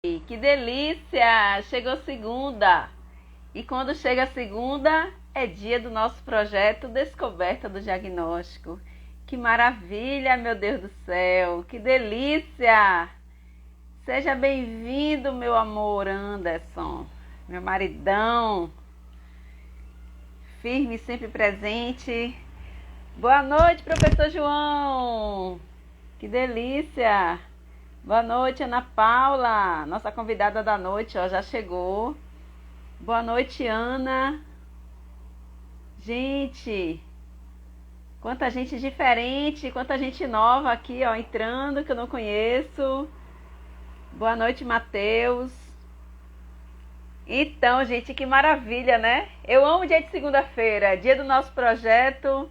Que delícia! Chegou segunda. E quando chega a segunda, é dia do nosso projeto Descoberta do Diagnóstico. Que maravilha, meu Deus do céu! Que delícia! Seja bem-vindo, meu amor Anderson, meu maridão, firme e sempre presente. Boa noite, professor João! Que delícia! Boa noite, Ana Paula, nossa convidada da noite, ó, já chegou. Boa noite, Ana. Gente, quanta gente diferente, quanta gente nova aqui, ó, entrando que eu não conheço. Boa noite, Matheus. Então, gente, que maravilha, né? Eu amo dia de segunda-feira, dia do nosso projeto,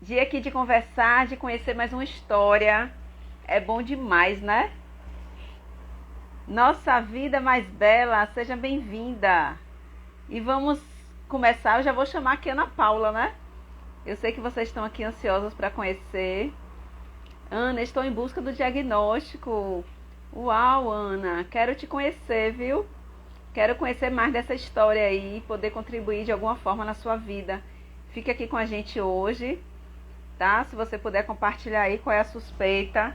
dia aqui de conversar, de conhecer mais uma história. É bom demais, né? Nossa vida mais bela, seja bem-vinda. E vamos começar, eu já vou chamar aqui a Ana Paula, né? Eu sei que vocês estão aqui ansiosos para conhecer. Ana, estou em busca do diagnóstico. Uau, Ana, quero te conhecer, viu? Quero conhecer mais dessa história aí, poder contribuir de alguma forma na sua vida. Fique aqui com a gente hoje, tá? Se você puder compartilhar aí qual é a suspeita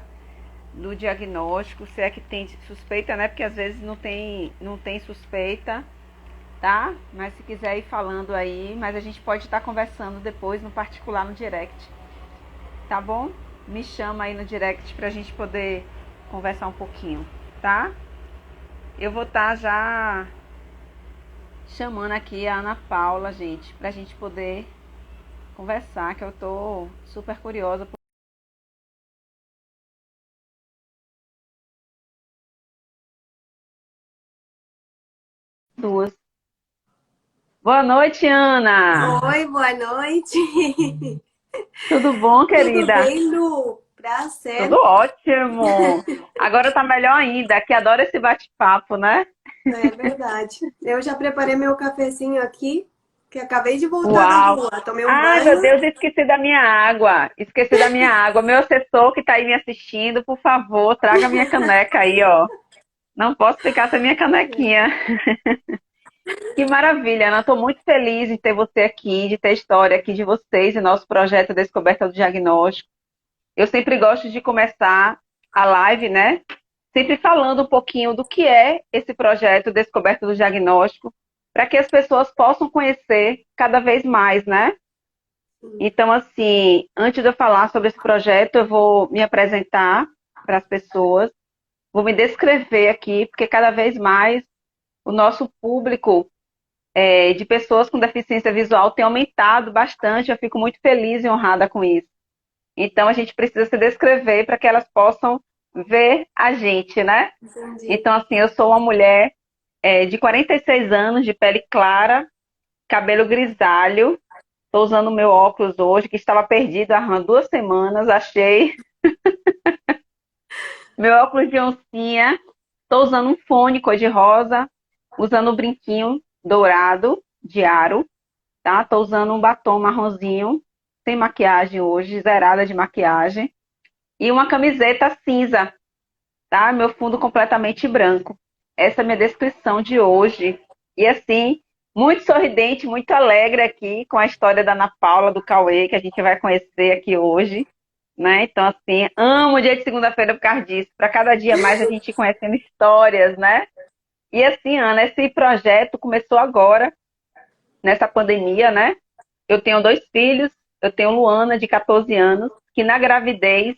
do diagnóstico, se é que tem suspeita, né? Porque às vezes não tem suspeita, tá? Mas se quiser ir falando aí, mas a gente pode estar conversando depois no particular no direct, tá bom? Me chama aí no direct pra gente poder conversar um pouquinho, tá? Eu vou estar já chamando aqui a Ana Paula, gente, pra gente poder conversar, que eu tô super curiosa. Duas. Boa noite, Ana. Oi, boa noite. Tudo bom, Tudo querida? bem, Lu? Tudo Prazer. ótimo. Agora tá melhor ainda, que adoro esse bate-papo, né? É verdade. Eu já preparei meu cafezinho aqui, que acabei de voltar da Uau! rua. Tomei um Ai, meu banho. Deus, esqueci da minha água. Esqueci da minha água. Meu assessor que tá aí me assistindo, por favor, traga minha caneca aí, ó. Não posso ficar sem minha canequinha. Que maravilha, Ana. Estou muito feliz de ter você aqui, de ter a história aqui de vocês e nosso projeto Descoberta do Diagnóstico. Eu sempre gosto de começar a live, né? Sempre falando um pouquinho do que é esse projeto Descoberta do Diagnóstico, para que as pessoas possam conhecer cada vez mais, né? Então, assim, antes de eu falar sobre esse projeto, eu vou me apresentar para as pessoas, vou me descrever aqui, porque cada vez mais o nosso público de pessoas com deficiência visual tem aumentado bastante. Eu fico muito feliz e honrada com isso. Então, a gente precisa se descrever para que elas possam ver a gente, né? Entendi. Então, assim, eu sou uma mulher de 46 anos, de pele clara, cabelo grisalho. Estou usando o meu óculos hoje, que estava perdido há 2 semanas. Achei meu óculos de oncinha. Estou usando um fone cor-de-rosa, usando um brinquinho dourado de aro, tá? Tô usando um batom marronzinho, sem maquiagem hoje, zerada de maquiagem. E uma camiseta cinza, tá? Meu fundo completamente branco. Essa é a minha descrição de hoje. E assim, muito sorridente, muito alegre aqui com a história da Ana Paula, do Cauê, que a gente vai conhecer aqui hoje. Né? Então, assim, amo o dia de segunda-feira por causa disso. Para cada dia mais a gente ir conhecendo histórias, né? E assim, Ana, esse projeto começou agora, nessa pandemia, né? Eu tenho 2 filhos, eu tenho Luana, de 14 anos, que na gravidez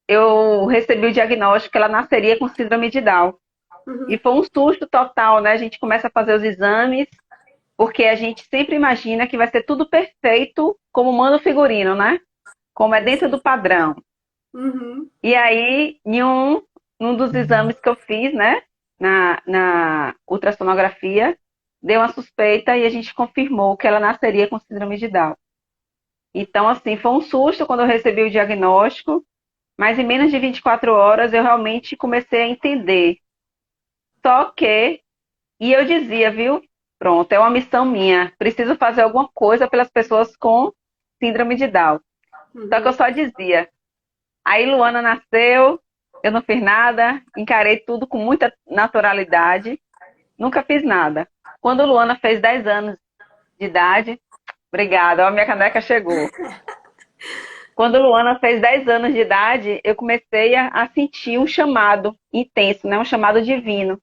eu recebi o diagnóstico que ela nasceria com síndrome de Down. E Uhum. foi um susto total, né? A gente começa a fazer os exames, porque a gente sempre imagina que vai ser tudo perfeito, como manda o figurino, né? Como é dentro do padrão. Uhum. E aí, em um dos exames que eu fiz, né? Na ultrassonografia, deu uma suspeita e a gente confirmou que ela nasceria com síndrome de Down. Então, assim, foi um susto quando eu recebi o diagnóstico, mas em menos de 24 horas eu realmente comecei a entender. Só que, e eu dizia, viu? Pronto, é uma missão minha. Preciso fazer alguma coisa pelas pessoas com síndrome de Down. Só que eu Uhum. só dizia. Aí Luana nasceu, eu não fiz nada, encarei tudo com muita naturalidade, nunca fiz nada. Quando Luana fez 10 anos de idade, obrigada, ó, a minha caneca chegou. Quando Luana fez 10 anos de idade, eu comecei a sentir um chamado intenso, né? Um chamado divino.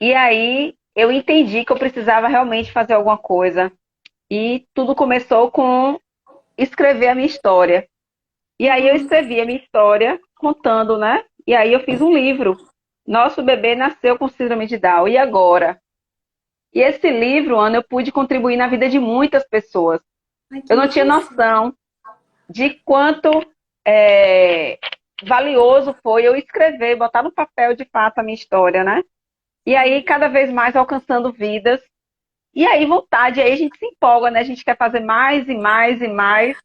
E aí eu entendi que eu precisava realmente fazer alguma coisa. E tudo começou com escrever a minha história. E aí eu escrevi a minha história contando, né? E aí eu fiz um livro. Nosso bebê nasceu com síndrome de Down. E agora? E esse livro, Ana, eu pude contribuir na vida de muitas pessoas. Ai, que Eu não tinha massa. noção de quanto é, valioso foi eu escrever, botar no papel de fato a minha história, né? E aí, cada vez mais alcançando vidas. E aí, vontade, aí a gente se empolga, né? A gente quer fazer mais e mais e mais.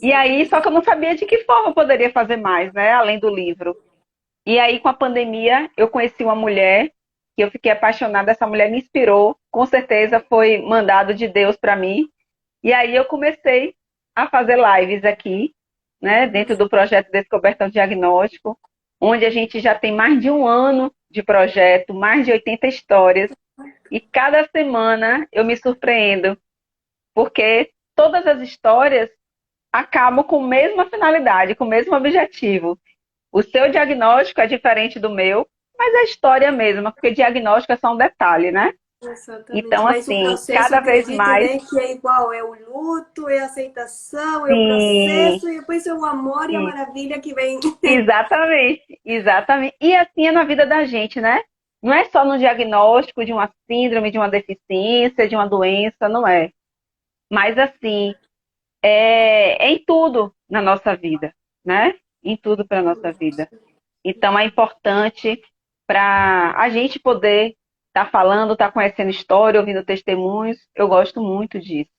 E aí, só que eu não sabia de que forma eu poderia fazer mais, né? Além do livro. E aí, com a pandemia, eu conheci uma mulher que eu fiquei apaixonada. Essa mulher me inspirou. Com certeza foi mandado de Deus para mim. E aí, eu comecei a fazer lives aqui, né? Dentro do projeto Descobertão Diagnóstico, onde a gente já tem mais de um ano de projeto, mais de 80 histórias. E cada semana eu me surpreendo, porque todas as histórias acabam com a mesma finalidade, com o mesmo objetivo. O seu diagnóstico é diferente do meu, mas a história é a mesma, porque diagnóstico é só um detalhe, né? Exatamente. Então, Mas o assim, processo, cada vez acredito, mais, né, que é igual, é o luto, é a aceitação, é o sim, processo, e depois é o amor e a sim, maravilha que vem. exatamente, exatamente. E assim é na vida da gente, né? Não é só no diagnóstico de uma síndrome, de uma deficiência, de uma doença, não é. Mas assim, é em tudo na nossa vida, né? Em tudo para a nossa vida. Então é importante para a gente poder estar falando, estar conhecendo história, ouvindo testemunhos. Eu gosto muito disso.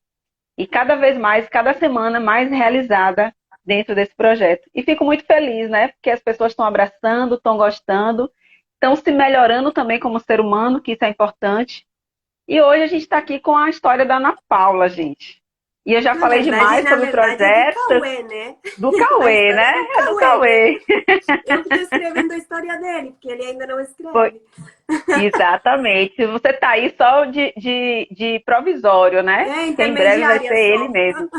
E cada vez mais, cada semana, mais realizada dentro desse projeto. E fico muito feliz, né? Porque as pessoas estão abraçando, estão gostando, estão se melhorando também como ser humano, que isso é importante. E hoje a gente está aqui com a história da Ana Paula, gente. E eu já falei demais Na sobre o verdade é do projeto Cauê, né? do A Cauê, história né? é do É do Cauê, né? Cauê. Eu que estou escrevendo a história dele, porque ele ainda não Foi. escreve. Exatamente. Você está aí só de provisório, né? É Que em breve vai intermediária ser ele só. mesmo.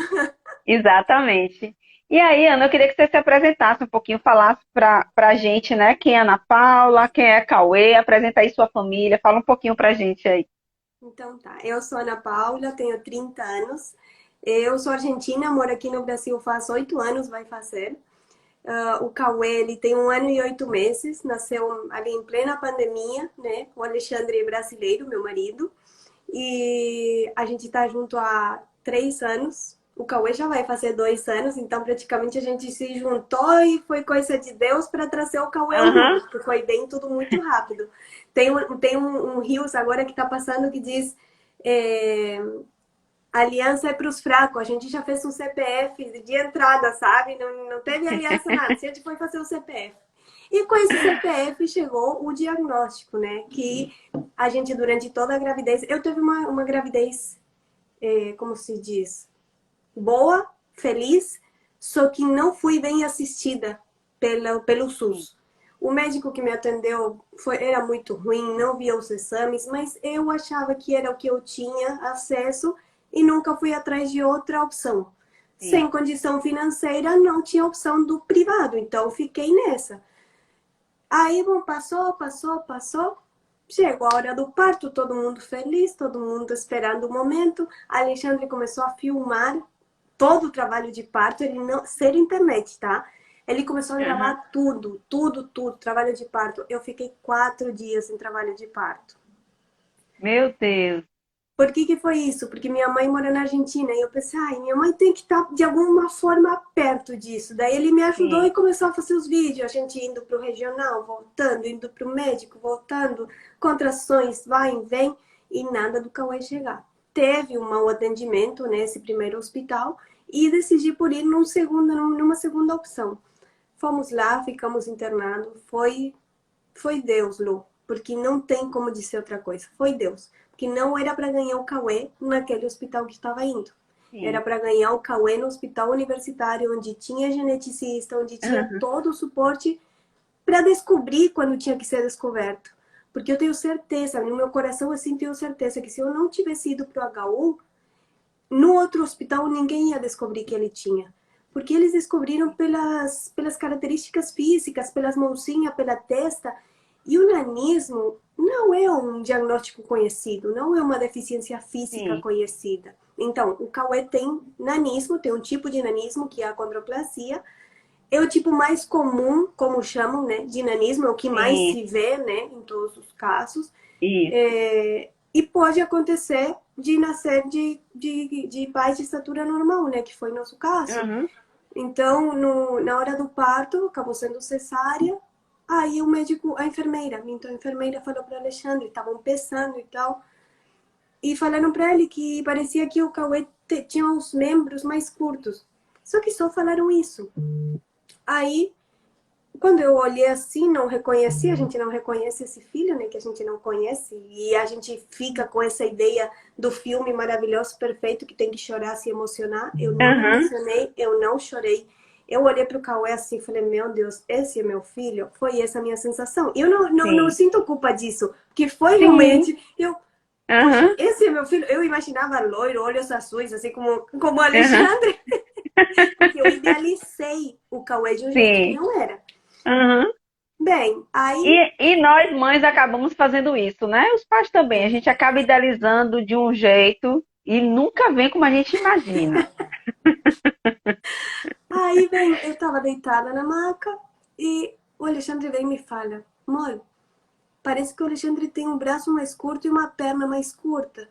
Exatamente. E aí, Ana, eu queria que você se apresentasse um pouquinho, falasse para a gente, né? Quem é Ana Paula, quem é Cauê, apresenta aí sua família, fala um pouquinho para a gente aí. Então tá, eu sou Ana Paula, tenho 30 anos. Eu sou argentina, moro aqui no Brasil faz 8 anos, vai fazer. O Cauê, ele tem 1 ano e 8 meses, nasceu ali em plena pandemia, né? O Alexandre é brasileiro, meu marido. E a gente tá junto há 3 anos. O Cauê já vai fazer 2 anos, então praticamente a gente se juntou e foi coisa de Deus para trazer o Cauê ao Aham. mundo, porque foi bem tudo muito rápido. Tem um Rios agora que tá passando que diz é, aliança é para os fracos. A gente já fez um CPF de entrada, sabe? Não teve aliança nada. A gente foi fazer o CPF. E com esse CPF chegou o diagnóstico, né? Que a gente, durante toda a gravidez. Eu tive uma gravidez, como se diz? Boa, feliz, só que não fui bem assistida pelo Sim, SUS. O médico que me atendeu era muito ruim, não via os exames, mas eu achava que era o que eu tinha acesso e nunca fui atrás de outra opção. sim. Sem condição financeira, não tinha opção do privado, então fiquei nessa. Aí, bom, passou, passou, passou. Chegou a hora do parto, todo mundo feliz, todo mundo esperando o momento. Alexandre começou a filmar todo o trabalho de parto, ele não ser internet, tá? Ele começou a Aham. gravar tudo, tudo, tudo, trabalho de parto. Eu fiquei 4 dias em trabalho de parto. Meu Deus. Por que que foi isso? Porque minha mãe mora na Argentina e eu pensei, ai, minha mãe tem que estar de alguma forma perto disso. Daí ele me ajudou Sim. e começou a fazer os vídeos, a gente indo pro regional, voltando, indo pro médico, voltando, contrações, vai e vem, e nada do Cauê chegar. Teve um mau atendimento nesse primeiro hospital e decidi por ir numa segunda opção. Fomos lá, ficamos internados, foi Deus, Lu, porque não tem como dizer outra coisa. Foi Deus, porque não era para ganhar o Cauê naquele hospital que estava indo. Era Sim. para ganhar o Cauê no hospital universitário, onde tinha geneticista, onde tinha Aham. todo o suporte para descobrir quando tinha que ser descoberto. Porque eu tenho certeza, no meu coração assim, tenho certeza que se eu não tivesse ido para o HU, no outro hospital ninguém ia descobrir que ele tinha. Porque eles descobriram pelas características físicas, pelas mãozinhas, pela testa. E o nanismo não é um diagnóstico conhecido, não é uma deficiência física Sim, conhecida. Então, o Cauê tem nanismo, tem um tipo de nanismo que é a acondroplasia. É o tipo mais comum, como chamam, né, de nanismo, é o que mais sim, se vê, né, em todos os casos. isso. E pode acontecer de nascer de pais de estatura normal, né, que foi nosso caso. Uhum. Então, na hora do parto, acabou sendo cesárea. Aí o médico, a enfermeira, então a enfermeira falou para Alexandre, estavam pesando e tal, e falaram para ele que parecia que o Cauê tinha os membros mais curtos. Só que só falaram isso. Aí, quando eu olhei assim, não reconheci, a gente não reconhece esse filho, né, que a gente não conhece, e a gente fica com essa ideia do filme maravilhoso, perfeito, que tem que chorar, se emocionar. Eu não me Uhum. emocionei, eu não chorei. Eu olhei para o Cauê assim e falei, meu Deus, esse é meu filho? Foi essa a minha sensação. Eu não Sim, sinto culpa disso, porque foi sim. realmente, eu, poxa, Uhum. esse é meu filho. Eu imaginava loiro, olhos azuis, assim como o Uhum. Alexandre, porque eu idealizei o Cauê de um jeito que Sim. não era. Uhum. Bem, aí E nós, mães, acabamos fazendo isso, né? Os pais também. A gente acaba idealizando de um jeito e nunca vem como a gente imagina. Aí vem, eu tava deitada na maca e o Alexandre vem e me fala, amor, parece que o Alexandre tem um braço mais curto e uma perna mais curta.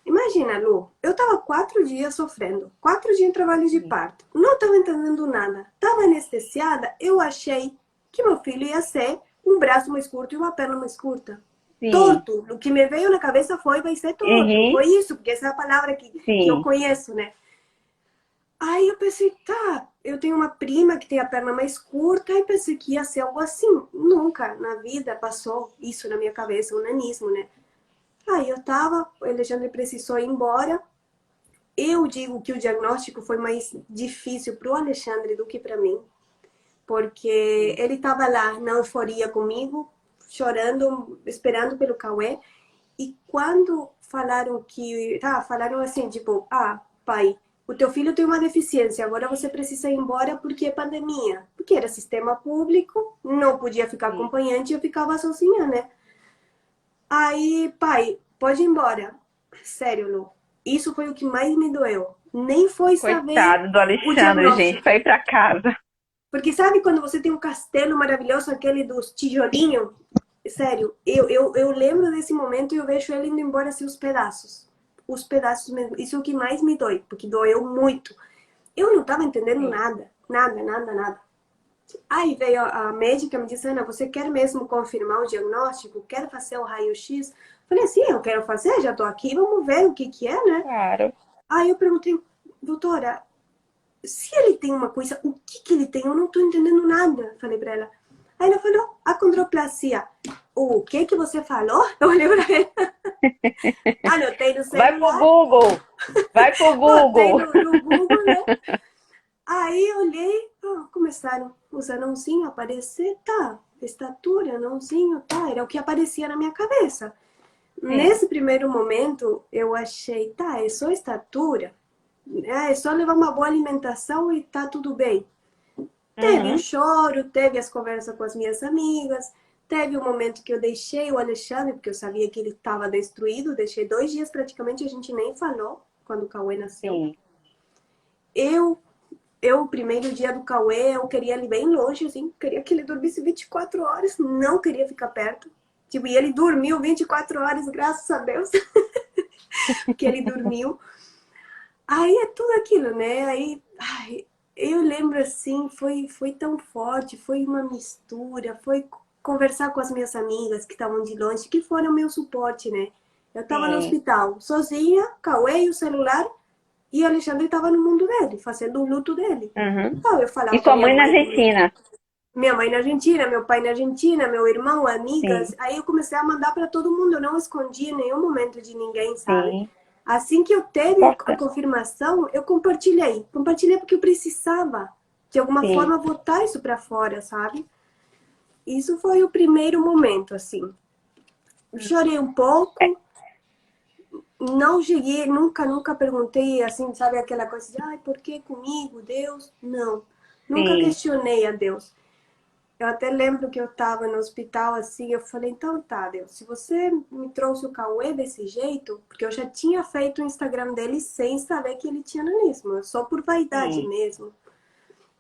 Imagina, Lu, eu tava 4 dias sofrendo, 4 dias em trabalho de Sim. parto, não tava entendendo nada, tava anestesiada, eu achei que meu filho ia ser um braço mais curto e uma perna mais curta. Sim. Torto, o que me veio na cabeça foi, vai ser torto, Uhum. foi isso, porque essa é a palavra que eu Sim. conheço, né? Aí eu pensei, tá, eu tenho uma prima que tem a perna mais curta e pensei que ia ser algo assim. Nunca na vida passou isso na minha cabeça, o nanismo, né? Aí eu tava, o Alexandre precisou ir embora. Eu digo que o diagnóstico foi mais difícil pro Alexandre do que para mim, porque Sim. ele tava lá na euforia comigo, chorando, esperando pelo Cauê. E quando falaram que, tá, falaram assim, tipo, ah, pai, o teu filho tem uma deficiência, agora você precisa ir embora porque é pandemia. Porque era sistema público, não podia ficar Sim. acompanhante, eu ficava sozinha, né? Aí, pai, pode ir embora. Sério, Lu, isso foi o que mais me doeu. Nem foi saber Coitado do o Alexandre, gente, diagnóstico. pra ir pra casa. Porque sabe quando você tem um castelo maravilhoso, aquele dos tijolinhos? Sério, eu lembro desse momento e eu vejo ele indo embora assim, os pedaços. Os pedaços mesmo. Isso é o que mais me dói, porque doeu muito. Eu não estava entendendo Sim. nada. Nada, nada, nada. Aí veio a médica e me disse, Ana, você quer mesmo confirmar o diagnóstico? Quer fazer o raio-x? Falei, sim, eu quero fazer, já tô aqui, vamos ver o que é, né? Claro. Aí eu perguntei, doutora, se ele tem uma coisa, o que ele tem? Eu não tô entendendo nada. Falei pra ela. Aí ela falou, acondroplasia. O que você falou? Eu olhei pra ela. Anotei no Vai pro celular, Google. Vai pro botei Google. no Google, né? Aí eu olhei, começaram os anãozinhos a aparecer, tá, estatura, anãozinho, tá, era o que aparecia na minha cabeça. Sim. Nesse primeiro momento, eu achei, tá, é só estatura, é só levar uma boa alimentação e tá tudo bem. Teve o Uhum. choro, teve as conversas com as minhas amigas, teve o momento que eu deixei o Alexandre, porque eu sabia que ele estava destruído, deixei 2 dias praticamente, a gente nem falou quando o Cauê nasceu. Sim. Eu o primeiro dia do Cauê, eu queria ele bem longe, assim, queria que ele dormisse 24 horas, não queria ficar perto. Tipo, e ele dormiu 24 horas, graças a Deus, que ele dormiu. Aí é tudo aquilo, né? Aí, ai, eu lembro assim, foi tão forte, foi uma mistura, foi conversar com as minhas amigas que estavam de longe, que foram meu suporte, né? Eu estava no Sim. hospital, sozinha, Cauê e o celular, e o Alexandre estava no mundo dele, fazendo o luto dele. Uhum. Então, eu E falava com a sua minha mãe na mãe, Argentina? minha mãe na Argentina, meu pai na Argentina, meu irmão, Sim. amigas. Aí eu comecei a mandar para todo mundo, eu não escondi em nenhum momento de ninguém, sabe? Sim. Assim que eu teve a Importante. confirmação, eu compartilhei. Compartilhei porque eu precisava, de alguma Sim. forma, botar isso para fora, sabe? Isso foi o primeiro momento, assim. Chorei um pouco, não cheguei, nunca perguntei, assim, sabe, aquela coisa de, ai, por que comigo, Deus? Não, nunca Sim, questionei a Deus. Eu até lembro que eu estava no hospital, assim, eu falei, então tá, Deus, se você me trouxe o Cauê desse jeito, porque eu já tinha feito o Instagram dele sem saber que ele tinha nanismo, só por vaidade sim, mesmo.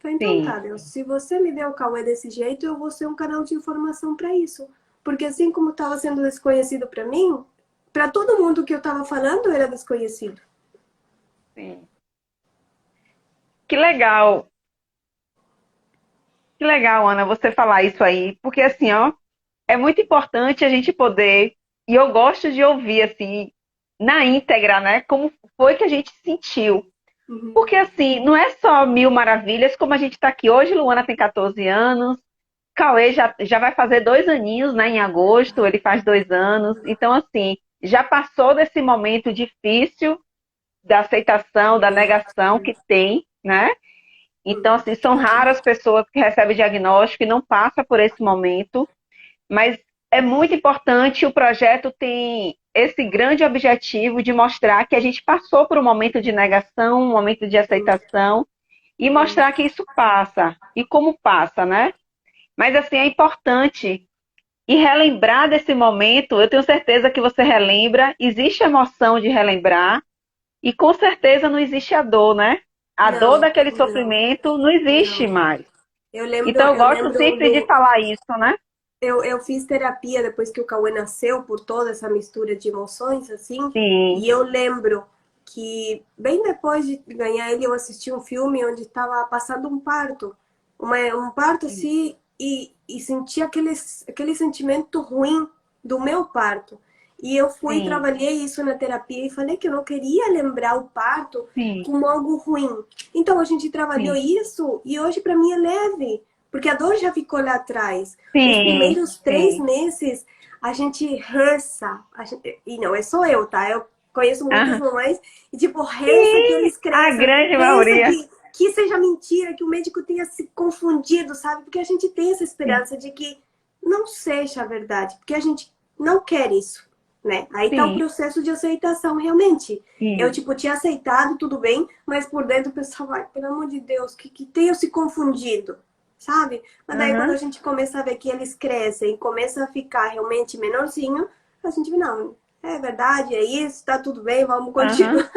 Falei, então sim, tá, Deus, se você me deu o Cauê desse jeito, eu vou ser um canal de informação para isso. Porque assim como estava sendo desconhecido para mim, para todo mundo que eu estava falando era desconhecido. sim. Que legal, que legal, Ana, você falar isso aí, porque assim, ó, é muito importante a gente poder, e eu gosto de ouvir assim, na íntegra, né, como foi que a gente sentiu. Uhum. Porque assim, não é só mil maravilhas, como a gente está aqui hoje, Luana tem 14 anos, Cauê já vai fazer 2 aninhos, né, em agosto, ele faz 2 anos, então assim, já passou desse momento difícil da aceitação, da negação que tem, né? Então, assim, são raras pessoas que recebem diagnóstico e não passam por esse momento, mas é muito importante, o projeto tem esse grande objetivo de mostrar que a gente passou por um momento de negação, um momento de aceitação, e mostrar que isso passa, e como passa, né? Mas, assim, é importante e relembrar desse momento, eu tenho certeza que você relembra, existe emoção de relembrar, e com certeza não existe a dor, né? A dor Não, daquele não, sofrimento não existe não. mais. Eu lembro, Então eu eu gosto lembro sempre de do. falar isso, né? Eu fiz terapia depois que o Cauê nasceu, por toda essa mistura de emoções, assim. Sim, E eu lembro que, bem depois de ganhar ele, eu assisti um filme onde estava passando um parto. Um parto, sim, assim, e senti aquele sentimento ruim do meu parto. E eu fui e sim, trabalhei isso na terapia e falei que eu não queria lembrar o parto sim, como algo ruim. Então a gente trabalhou sim, isso e hoje para mim é leve. Porque a dor já ficou lá atrás. Os sim, primeiros três sim. meses a gente reza. E não é só eu, tá? Eu conheço muitas Aham. mamães e, tipo, reza que Sim, eles a cresçam. grande Reza maioria. que seja mentira, que o médico tenha se confundido, sabe? Porque a gente tem essa Sim, esperança de que não seja a verdade. Porque a gente não quer isso, né? Aí tá o sim, processo de aceitação, realmente. Eu, sim. tipo, tinha aceitado, tudo bem, mas por dentro o pessoal vai, pelo amor de Deus, que tenha se confundido, sabe? Mas daí quando a Aham, gente começa a ver que eles crescem e começa a ficar realmente menorzinho, a gente vê, não, é verdade, é isso, tá tudo bem, vamos aham. continuar.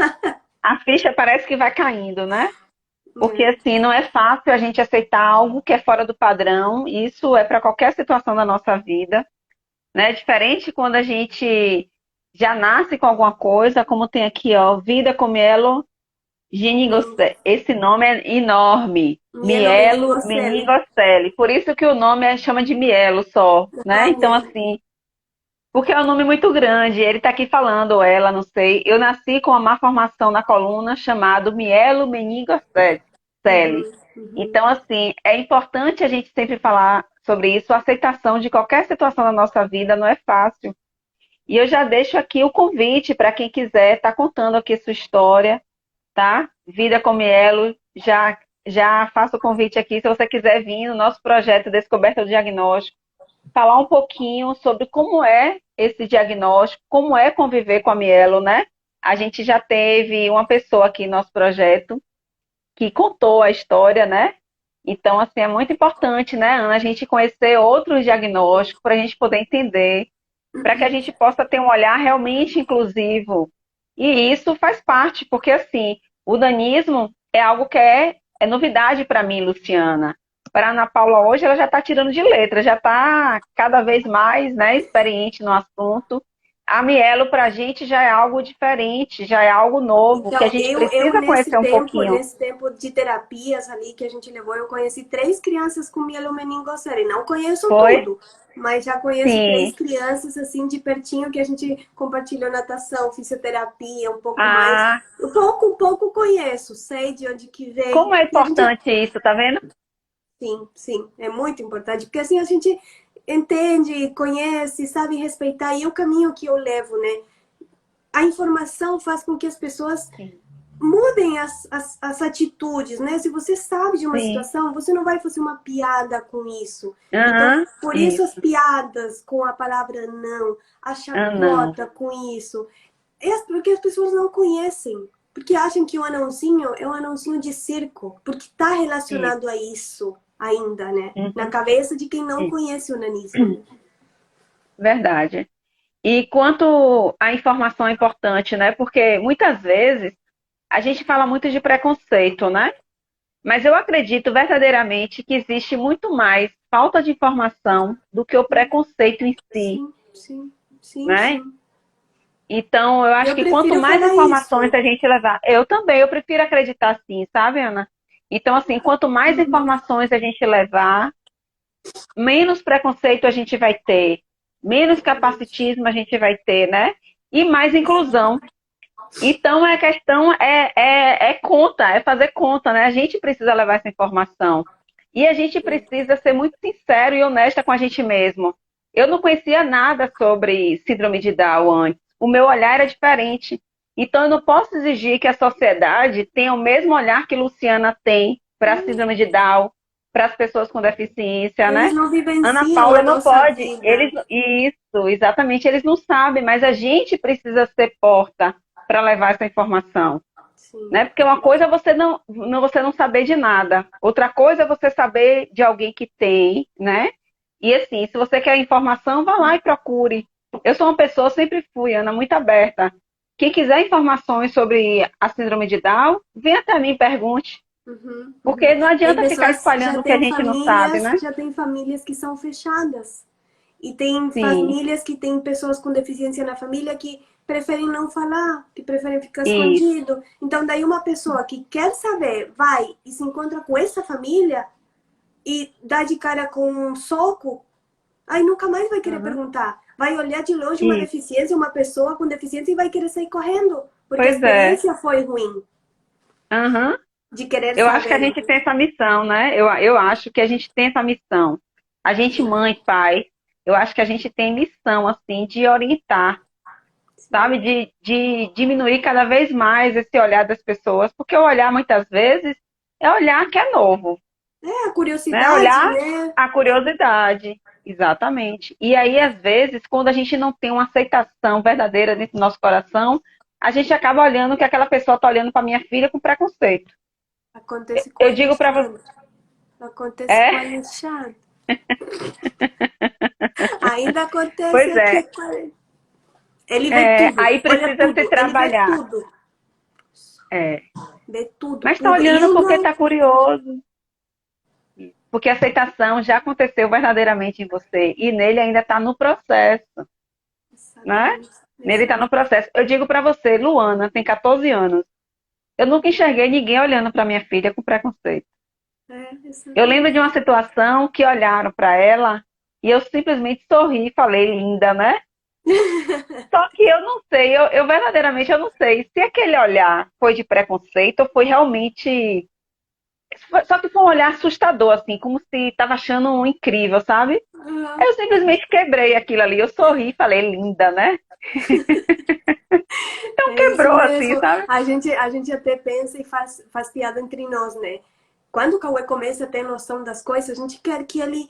A ficha parece que vai caindo, né? Porque É. assim, não é fácil a gente aceitar algo que é fora do padrão. Isso é para qualquer situação da nossa vida, né? Diferente quando a gente já nasce com alguma coisa, como tem aqui, ó, vida com mielo Men- esse nome é enorme. Mielo Mielo meningocele. meningocele. Por isso que o nome chama de mielo só, né? Ah, Então, mielo. assim, porque é um nome muito grande. Ele está aqui falando, ou ela, não sei. Eu nasci com uma má formação na coluna chamado mielo meningocele. Uhum, uhum, Então, assim, é importante a gente sempre falar sobre isso. A aceitação de qualquer situação da nossa vida não é fácil. E eu já deixo aqui o convite para quem quiser estar contando aqui sua história, tá? Vida com Mielo, já faço o convite aqui, se você quiser vir no nosso projeto Descoberta do Diagnóstico, falar um pouquinho sobre como é esse diagnóstico, como é conviver com a Mielo, né? A gente já teve uma pessoa aqui no nosso projeto que contou a história, né? Então, assim, é muito importante, né, Ana, a gente conhecer outros diagnósticos para a gente poder entender, para que a gente possa ter um olhar realmente inclusivo. E isso faz parte, porque assim, o danismo é algo que é novidade para mim, Luciana. Para a Ana Paula hoje, ela já está tirando de letra, já está cada vez mais, né, experiente no assunto. A Mielo, para a gente, já é algo diferente, já é algo novo, que a Então, gente eu precisa conhecer um pouquinho. nesse tempo de terapias ali que a gente levou, eu conheci três crianças com mielomeningocele. Não conheço Foi? tudo, mas já conheço três Sim. crianças assim de pertinho que a gente compartilhou natação, fisioterapia, um pouco mais. Ah, Um pouco conheço, sei de onde que vem. como é E a gente, importante isso, tá vendo? sim, sim, é muito importante, porque assim a gente entende, conhece, sabe respeitar, e é o caminho que eu levo, né? A informação faz com que as pessoas Sim. mudem as atitudes, né? Se você sabe de uma Sim. situação, você não vai fazer uma piada com isso. Então, Aham. por isso as Isso. piadas com a palavra não, a Ah, não. chacota com isso, é porque as pessoas não conhecem. Porque acham que o anãozinho é um anãozinho de circo, porque está Isso. relacionado a isso ainda, né? Na Uhum. cabeça de quem não Isso. conhece o nanismo, né? Verdade. E quanto à informação é importante, né? Porque muitas vezes a gente fala muito de preconceito, né? Mas eu acredito verdadeiramente que existe muito mais falta de informação do que o preconceito em si, Sim, sim, sim, né? sim. Então, eu acho Eu que quanto prefiro mais falar informações isso. a gente levar, eu também, eu prefiro acreditar assim, sabe, Ana? Então, assim, quanto mais Uhum. informações a gente levar, menos preconceito a gente vai ter, menos Exatamente. capacitismo a gente vai ter, né? E mais inclusão. Exato. Então, a questão é conta, é fazer conta, né? A gente precisa levar essa informação. E a gente precisa ser muito sincero e honesta com a gente mesmo. Eu não conhecia nada sobre síndrome de Down antes. O meu olhar era diferente. Então, eu não posso exigir que a sociedade tenha o mesmo olhar que Luciana tem para a síndrome de Down, para as pessoas com deficiência, Eles né? não Ana vivenciam Paula a não nossa pode. vida. Isso, exatamente, eles não sabem, mas a gente precisa ser porta para levar essa informação, Sim. né? Porque uma coisa é você não saber de nada, outra coisa é você saber de alguém que tem, né? E assim, se você quer informação, vá lá e procure. Eu sou uma pessoa, sempre fui, Ana, muito aberta. Quem quiser informações sobre a síndrome de Down, vem até mim e pergunte. Uhum, uhum. Porque não Tem adianta ficar pessoas, espalhando o que a gente não sabe, né? já tem famílias que são fechadas. E tem Sim, famílias que têm pessoas com deficiência na família que preferem não falar, que preferem ficar isso. escondido. Então, daí uma pessoa que quer saber, vai e se encontra com essa família e dá de cara com um soco, aí nunca mais vai querer Uhum. perguntar. Vai olhar de longe uma Isso. deficiência, uma pessoa com deficiência e vai querer sair correndo, porque a Pois é. experiência foi ruim Aham. de querer Eu acho que a saber. gente tem essa missão, né? Eu acho que a gente tem essa missão. A gente, mãe, pai, eu acho que a gente tem missão, assim, de orientar, sabe? Sim. De diminuir cada vez mais esse olhar das pessoas, porque o olhar, muitas vezes, é olhar que é novo, É a né? curiosidade, Olhar né? a curiosidade, exatamente. E aí, às vezes, quando a gente não tem uma aceitação verdadeira dentro do nosso coração, a gente acaba olhando que aquela pessoa está olhando para minha filha com preconceito. Acontece com a Eu digo para você, Alexandre. Acontece com a é? Alexandre. Ainda acontece Pois aqui é. com ele. Ele vê tudo, Aí olha precisa se tudo, ele vê trabalhar. tudo. É. Vê tudo, Mas está tudo. E olhando eu porque não. está curioso. Porque a aceitação já aconteceu verdadeiramente em você. E nele ainda está no processo, né? Exatamente, Nele está no exato. processo. Eu digo para você, Luana tem 14 anos. Eu nunca enxerguei ninguém olhando para minha filha com preconceito. É, Eu lembro de uma exatamente. situação que olharam para ela e eu simplesmente sorri e falei, linda, né? Só que eu não sei, eu verdadeiramente eu não sei se aquele olhar foi de preconceito ou foi realmente. Só que foi um olhar assustador, assim, como se estava achando um incrível, sabe? Aí Uhum. eu simplesmente quebrei aquilo ali. Eu sorri e falei, linda, né? Então É isso quebrou, assim, mesmo. sabe? A gente até pensa e faz piada entre nós, né? Quando o Cauê começa a ter noção das coisas, a gente quer que ele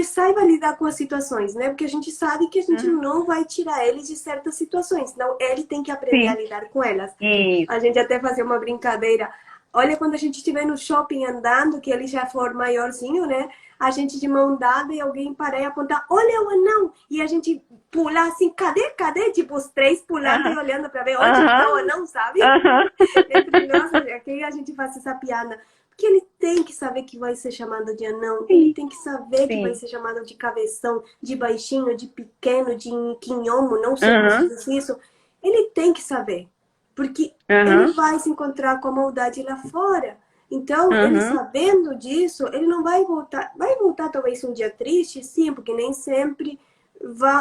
saiba lidar com as situações, né? Porque a gente sabe que a gente Uhum. não vai tirar ele de certas situações. Então, ele tem que aprender a Sim, lidar com elas. isso. A gente até fazia uma brincadeira. Olha, quando a gente estiver no shopping andando, que ele já for maiorzinho, né? A gente de mão dada e alguém parar e apontar, olha o anão! E a gente pular assim, cadê, cadê? Tipo, os três pulando e Aham, olhando para ver onde que tá o aham, anão, sabe? aham. Entre nós, aqui a gente faz essa piada. Porque ele tem que saber que vai ser chamado de anão, ele Sim, tem que saber que vai sim. ser chamado de cabeção, de baixinho, de pequeno, de quinhomo, não sei como se Aham, diz isso. Ele tem que saber, porque ele aham, vai se encontrar com a maldade lá fora. Então, ele aham. sabendo disso, ele não vai voltar talvez um dia triste, sim, porque nem sempre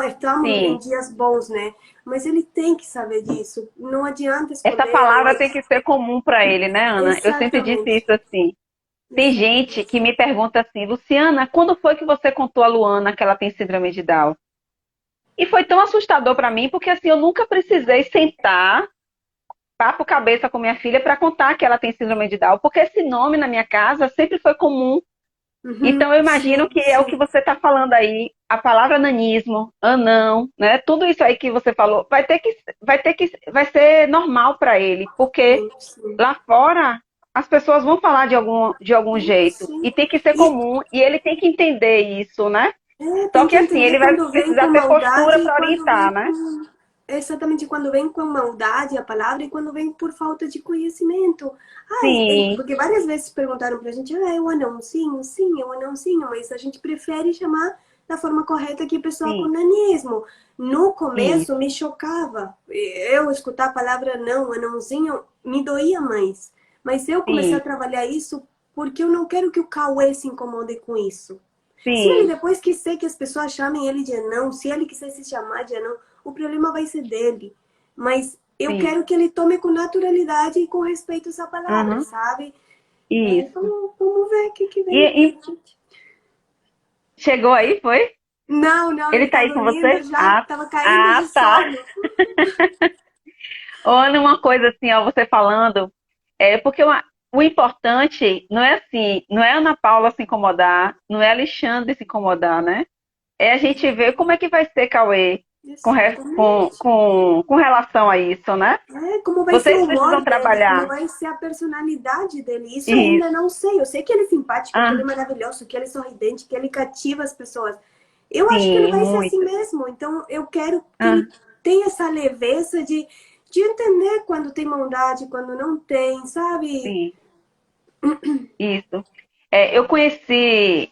estamos em Sim. dias bons, né? Mas ele tem que saber disso. Não adianta Essa esconder ou palavra tem que ser comum para ele, né, Ana? Eu sempre disse exatamente, isso assim. Tem gente exatamente. que me pergunta assim, Luciana, quando foi que você contou a Luana que ela tem síndrome de Down? E foi tão assustador para mim, porque assim, eu nunca precisei sentar papo cabeça com minha filha para contar que ela tem síndrome de Down, porque esse nome na minha casa sempre foi comum. Uhum, Então eu imagino sim, que é o que sim, você está falando aí, a palavra nanismo, anão, né? Tudo isso aí que você falou, vai ser normal para ele, porque sim, sim. lá fora as pessoas vão falar de algum jeito Sim. e tem que ser E comum e ele tem que entender isso, né? Só tem que que assim, entender ele vai quando vem precisar com ter maldade postura e para quando vem orientar, né? com. Exatamente quando vem com maldade a palavra e quando vem por falta de conhecimento. Ai, Sim, porque várias vezes perguntaram pra gente, ah, é o anãozinho? Sim, é o anãozinho, mas a gente prefere chamar da forma correta que a pessoa com sim, nanismo. No começo isso, me chocava. Eu escutar a palavra não, anãozinho, me doía mais. Mas eu comecei a sim, trabalhar isso porque eu não quero que o Cauê se incomode com isso. Se ele sim, depois quiser que as pessoas chamem ele de anão, se ele quiser se chamar de anão, o problema vai ser dele. Mas eu sim. quero que ele tome com naturalidade e com respeito essa palavra, Uhum, sabe? isso. Vamos ver o que E, vem e aqui. chegou aí, foi? Não, não, Ele ele tá tá aí com dormindo você? já, tava caindo de Tá. sono. Ô, Ana, uma coisa assim, ó, você falando, porque o importante não é assim, não é a Ana Paula se incomodar, não é a Alexandre se incomodar, né? É a gente ver como é que vai ser, Cauê, Exatamente. com relação a isso, né? Como vai ser Vocês o humor precisam dele, como trabalhar. vai ser a personalidade dele. Isso eu ainda Isso. não sei. Eu sei que ele é simpático, que ele é Ah, maravilhoso, que ele é sorridente, que ele cativa as pessoas. Eu acho que ele sim, vai ser assim muito. mesmo. Então eu quero que Ah, ele tenha essa leveza de entender quando tem maldade, quando não tem, sabe? sim, isso. Eu conheci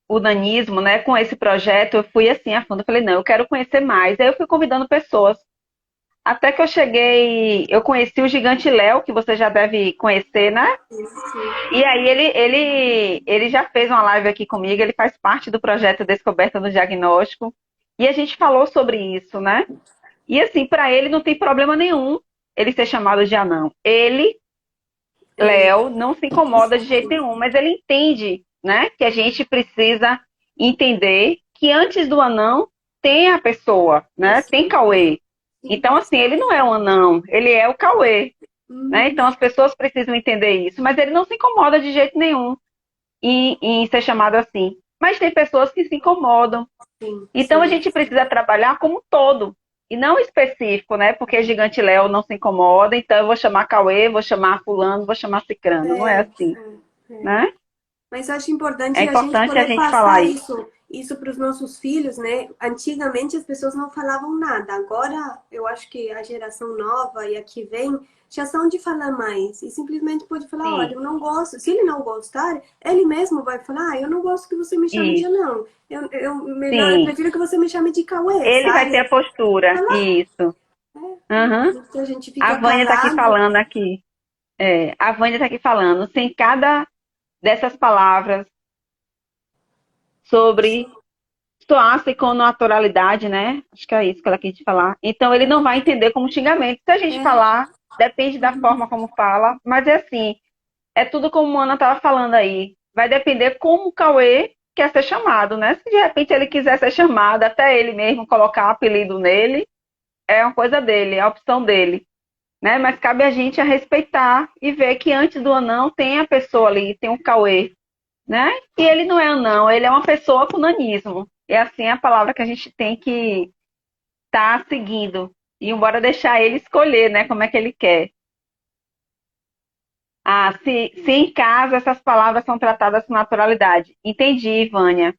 o nanismo, né, com esse projeto, eu fui assim a fundo, eu falei, não, eu quero conhecer mais. Aí eu fui convidando pessoas. Até que eu cheguei, eu conheci o Gigante Léo, que você já deve conhecer, né? Sim. E aí ele já fez uma live aqui comigo, ele faz parte do projeto Descoberta do Diagnóstico. E a gente falou sobre isso, né? E assim, para ele não tem problema nenhum ele ser chamado de anão. Ele, É, Léo, não se incomoda de jeito nenhum, mas ele entende, né, que a gente precisa entender que antes do anão tem a pessoa, né? isso. Tem Cauê. Sim. Então, assim, ele não é um anão, ele é o Cauê, né? Uhum. Então as pessoas precisam entender isso, mas ele não se incomoda de jeito nenhum em ser chamado assim. Mas tem pessoas que se incomodam. Sim, Então a sim. gente precisa trabalhar como um todo e não específico, né? Porque Gigante Léo não se incomoda, então eu vou chamar Cauê, vou chamar fulano, vou chamar cicrano. Não é É, assim, é. né? Mas acho É importante a gente importante a poder gente falar passar isso. isso para os nossos filhos, né? Antigamente as pessoas não falavam nada. Agora eu acho que a geração nova e a que vem já são de falar mais e simplesmente pode falar, olha, Sim, eu não gosto. Se ele não gostar, ele mesmo vai falar, eu não gosto que você me chame de isso, anão. Eu sim. prefiro que você me chame de Cauê, Ele vai ter sabe? a postura, Falar. isso. Uhum. Então a gente A fica Vânia tá aqui calado. falando aqui. A Vânia tá aqui falando. Sem cada dessas palavras sobre soasse com naturalidade, né? Acho que é isso que ela quis falar. Então ele não vai entender como xingamento. Se a gente É. falar, depende da forma como fala, mas é assim, é tudo como a Ana estava falando aí. Vai depender como o Cauê quer ser chamado, né? Se de repente ele quiser ser chamado, até ele mesmo colocar um apelido nele, é uma coisa dele, é a opção dele. Né? Mas cabe a gente a respeitar e ver que antes do anão tem a pessoa ali, tem o Cauê, né? E ele não é anão, ele é uma pessoa com nanismo. E assim é a palavra que a gente tem que estar seguindo. E embora deixar ele escolher, né, como é que ele quer. Ah, se em casa essas palavras são tratadas com naturalidade. Entendi, Vânia.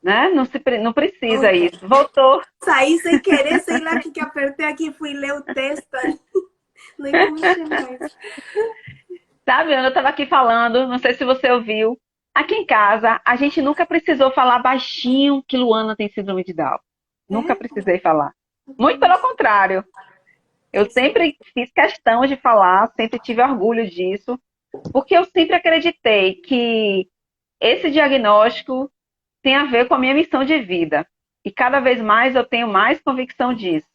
Né? Não precisa Voltou. isso. Voltou. Saí sem querer, sei lá o que apertei aqui, fui ler o texto. Nem como chamar. Sabe, Ana, eu estava aqui falando, não sei se você ouviu. Aqui em casa, a gente nunca precisou falar baixinho que Luana tem síndrome de Down. Nunca É? precisei falar. Muito pelo contrário. Eu sempre fiz questão de falar, sempre tive orgulho disso, porque eu sempre acreditei que esse diagnóstico tem a ver com a minha missão de vida. E cada vez mais eu tenho mais convicção disso.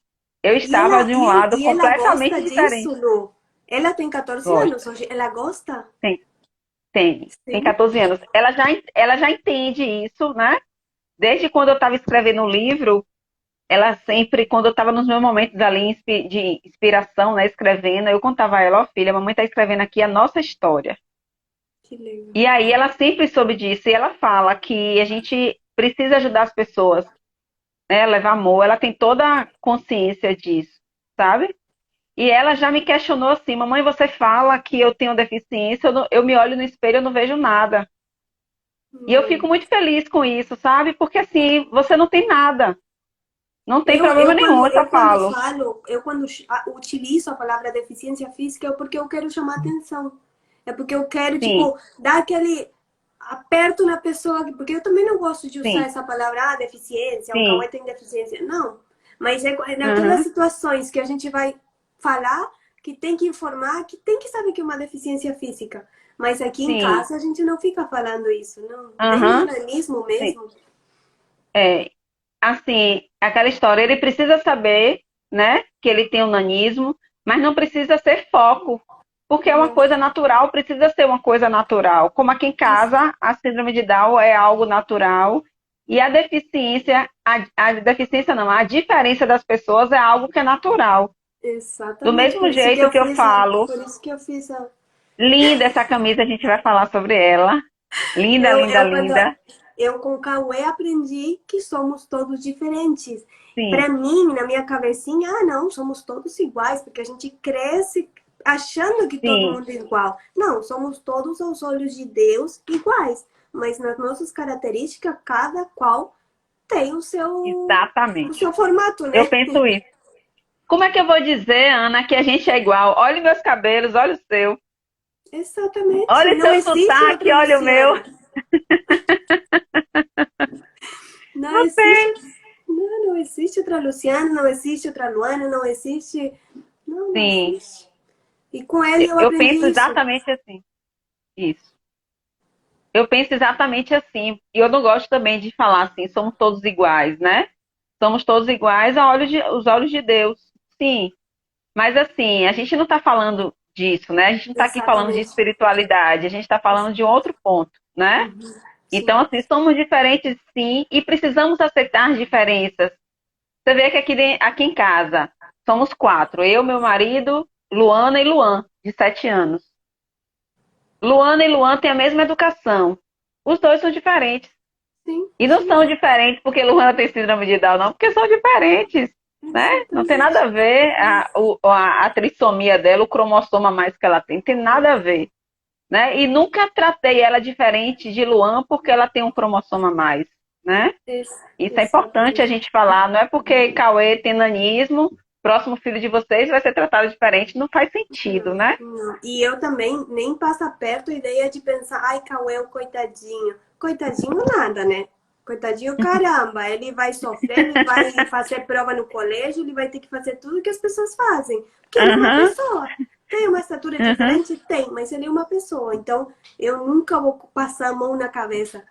Eu estava de um lado E ela completamente gosta diferente. disso, Lu? Ela tem 14 anos Gosto. hoje. Ela gosta? Tem Sim. 14 anos. Ela já entende isso, né? Desde quando eu estava escrevendo o livro, ela sempre, quando eu estava nos meus momentos ali de inspiração, né, escrevendo, eu contava a ela, ó filha, a mamãe está escrevendo aqui a nossa história. Que legal. E aí ela sempre soube disso, e ela fala que a gente precisa ajudar as pessoas, né, levar amor, ela tem toda a consciência disso, sabe? E ela já me questionou assim, mamãe, você fala que eu tenho deficiência, eu me olho no espelho, eu não vejo nada. E eu fico Hum. muito feliz com isso, sabe? Porque assim, você não tem nada. Não tem problema nenhum, eu só Eu quando falo. falo, eu quando utilizo a palavra deficiência física é porque eu quero chamar atenção. É porque eu quero, Sim, tipo, dar aquele aperto na pessoa, porque eu também não gosto de usar sim, essa palavra, deficiência, o sim. Cauê tem deficiência. Não. Mas é naquelas Uhum, situações que a gente vai falar, que tem que informar, que tem que saber que é uma deficiência física. Mas aqui em sim. casa a gente não fica falando isso, não. Nem no Uhum, nanismo sim. mesmo. É, assim, aquela história, ele precisa saber, né, que ele tem um nanismo, mas não precisa ser foco, porque é uma Não. coisa natural, precisa ser uma coisa natural. Como aqui em Isso. casa, a síndrome de Down é algo natural e a deficiência não, a diferença das pessoas é algo que é natural. Do Exatamente, mesmo jeito que eu falo, por isso que eu fiz a... linda essa camisa, a gente vai falar sobre ela. Linda, linda, Quando linda. eu com o Cauê aprendi que somos todos diferentes. Sim, Para mim, na minha cabecinha, ah, não, somos todos iguais, porque a gente cresce achando que todo sim, mundo é igual. Não, somos todos aos olhos de Deus iguais, mas nas nossas características, cada qual tem o exatamente. seu formato, Eu né? penso isso. Como é que eu vou dizer, Ana, que a gente é igual? Olha meus cabelos, olha o seu. Exatamente. Olha o Não seu existe sotaque, outra olha o meu. Luciana. Não Não existe, tem. não existe outra Luciana, não existe outra Luana, não existe. Não, não Sim, existe. E com ele eu eu aprendi penso isso. exatamente assim. Isso. Eu penso exatamente assim. E eu não gosto também de falar assim, somos todos iguais, né? Somos todos iguais aos olhos de Deus. Sim. Mas assim, a gente não está falando disso, né? A gente não está aqui falando de Exatamente. espiritualidade, a gente está falando de um outro ponto, né? Uhum. Então, Sim. assim, somos diferentes sim e precisamos aceitar as diferenças. Você vê que aqui em casa somos quatro, eu, meu marido, Luana e Luan, de 7 anos. Luana e Luan têm a mesma educação. Os dois são diferentes. Sim, E não sim. são diferentes porque Luana tem síndrome de Down, não, porque são diferentes, né? Não tem nada Exatamente. a ver a trissomia dela, o cromossoma a mais que ela tem nada a ver, né? E nunca tratei ela diferente de Luan porque ela tem um cromossoma a mais, né? Isso é importante a Exatamente. gente falar, não é porque Cauê tem nanismo, próximo filho de vocês vai ser tratado diferente, não faz sentido, Não, né? não. E eu também nem passa perto a ideia de pensar, ai, Cauê, o coitadinho. Coitadinho nada, né? Coitadinho, caramba, ele vai sofrer, ele vai fazer prova no colégio, ele vai ter que fazer tudo que as pessoas fazem. Porque ele é uma Uhum, pessoa. Tem uma estatura uhum. diferente? Tem, mas ele é uma pessoa. Então, eu nunca vou passar a mão na cabeça.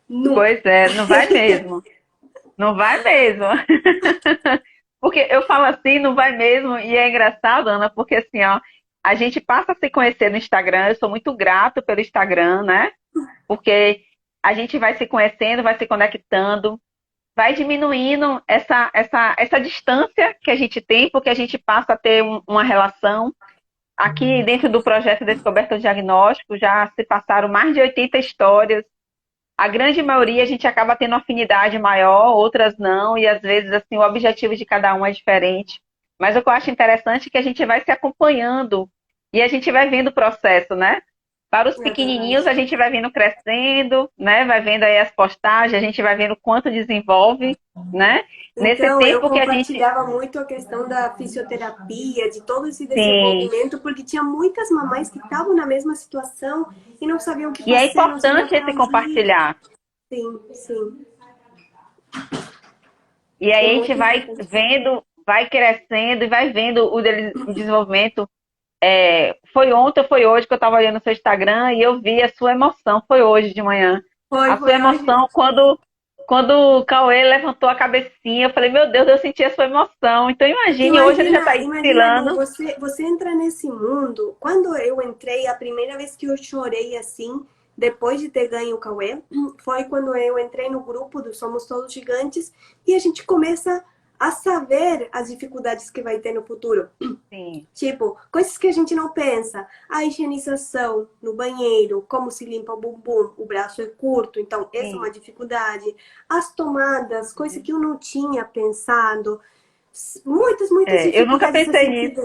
Nunca. Pois é, não vai mesmo. Não vai mesmo. Porque eu falo assim, não vai mesmo, e é engraçado, Ana, porque assim, ó, a gente passa a se conhecer no Instagram, eu sou muito grato pelo Instagram, né? Porque a gente vai se conhecendo, vai se conectando, vai diminuindo essa distância que a gente tem, porque a gente passa a ter uma relação. Aqui dentro do projeto Descoberta Diagnóstico já se passaram mais de 80 histórias. A grande maioria a gente acaba tendo afinidade maior, outras não, e às vezes assim o objetivo de cada um é diferente. Mas o que eu acho interessante é que a gente vai se acompanhando e a gente vai vendo o processo, né? Para os É verdade. pequenininhos, a gente vai vendo crescendo, né? Vai vendo aí as postagens, a gente vai vendo quanto desenvolve, né? Nesse Então, eu tempo que a gente compartilhava muito a questão da fisioterapia, de todo esse tem. desenvolvimento, porque tinha muitas mamães que estavam na mesma situação e não sabiam o que E é fazer, não sabiam importante para esse onde ir. compartilhar. Sim, sim, E é aí a gente muito vai importante. vendo, vai crescendo e vai vendo o desenvolvimento. Foi ontem ou foi hoje que eu estava olhando o seu Instagram e eu vi a sua emoção. Foi hoje de manhã. A sua Foi hoje. emoção quando o Cauê levantou a cabecinha. Eu falei, meu Deus, eu senti a sua emoção. Então imagine, hoje ele já está Imagina, aí imagina, Lu, desfilando. você entra nesse mundo. Quando eu entrei, a primeira vez que eu chorei assim, depois de ter ganho o Cauê, foi quando eu entrei no grupo do Somos Todos Gigantes e a gente começa a saber as dificuldades que vai ter no futuro. Sim, Tipo, coisas que a gente não pensa. A higienização no banheiro, como se limpa o bumbum, o braço é curto, então essa é uma sim. dificuldade. As tomadas, coisa que eu não tinha pensado. Muitas, muitas Eu nunca dificuldades pensei assim nisso.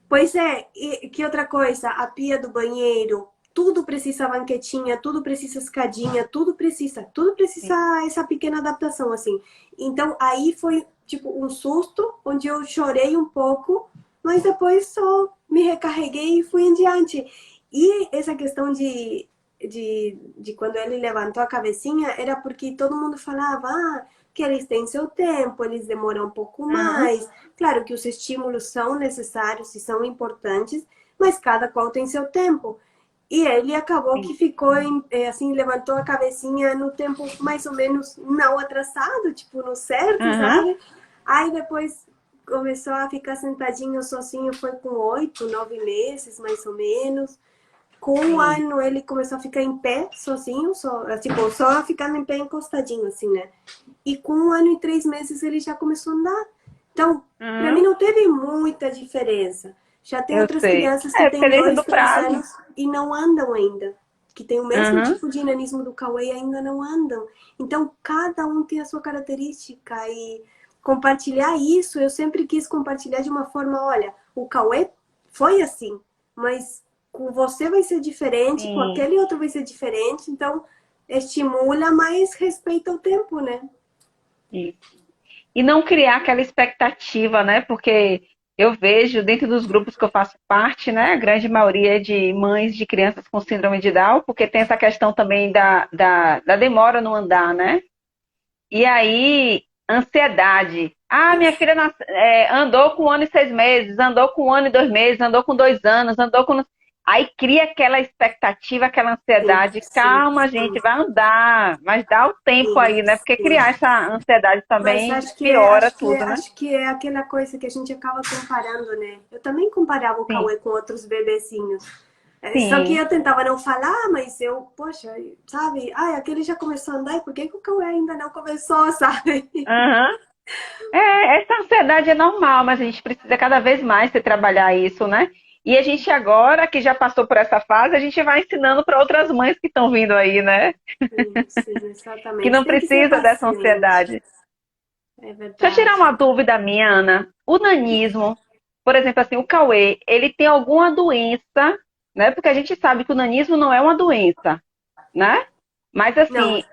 Pois é, e que outra coisa? A pia do banheiro, tudo precisa banquetinha, tudo precisa escadinha, tudo precisa Sim. essa pequena adaptação, assim. Então, aí foi, tipo, um susto, onde eu chorei um pouco, mas depois só me recarreguei e fui em diante. E essa questão de quando ele levantou a cabecinha, era porque todo mundo falava, que eles têm seu tempo, eles demoram um pouco Aham, mais. Claro que os estímulos são necessários e são importantes, mas cada qual tem seu tempo. E ele acabou que sim. ficou assim, levantou a cabecinha no tempo mais ou menos não atrasado, tipo no certo, Aham, sabe? Aí depois começou a ficar sentadinho sozinho, foi com 8, 9 meses mais ou menos. Com um sim. ano ele começou a ficar em pé sozinho, tipo, só ficando em pé encostadinho, assim, né? E com 1 ano e 3 meses ele já começou a andar. Então, para mim Aham, não teve muita diferença. Já tem eu outras sei. crianças que têm Dependendo do 2, 3 anos prazo. e não andam ainda. Que tem o mesmo Aham, tipo de nanismo do Cauê e ainda não andam. Então, cada um tem a sua característica e compartilhar isso, eu sempre quis compartilhar de uma forma, olha, o Cauê foi assim, mas com você vai ser diferente, com sim. aquele outro vai ser diferente, então estimula, mas respeita o tempo, né? Isso. E não criar aquela expectativa, né? Porque eu vejo dentro dos grupos que eu faço parte, né? A grande maioria é de mães de crianças com síndrome de Down, porque tem essa questão também da demora no andar, né? E aí, ansiedade. Ah, minha filha andou com 1 ano e 6 meses, andou com 1 ano e 2 meses, andou com 2 anos, andou com. Aí cria aquela expectativa, aquela Sim, ansiedade. sim, Calma, gente, sim, vai andar, mas dá o tempo sim, aí, né? Porque sim. criar essa ansiedade Mas também acho que é, piora acho que é, tudo, né? acho que é aquela coisa que a gente acaba comparando, né? Eu também comparava o Sim, Cauê com outros bebezinhos. Só que sim. eu tentava não falar, mas eu, poxa, sabe? Ai, aquele já começou a andar, e por que, que o Cauê ainda não começou, sabe? Aham. Essa ansiedade é normal, mas a gente precisa cada vez mais se trabalhar isso, né? E a gente agora, que já passou por essa fase, a gente vai ensinando para outras mães que estão vindo aí, né? Sim, sim, Que exatamente. não Tem que ser precisa dessa paciente, ansiedade. é Deixa eu tirar verdade. uma dúvida minha, Ana. O nanismo, por exemplo, assim, o Cauê, ele tem alguma doença, né? Porque a gente sabe que o nanismo não é uma doença, né? Mas Não, assim,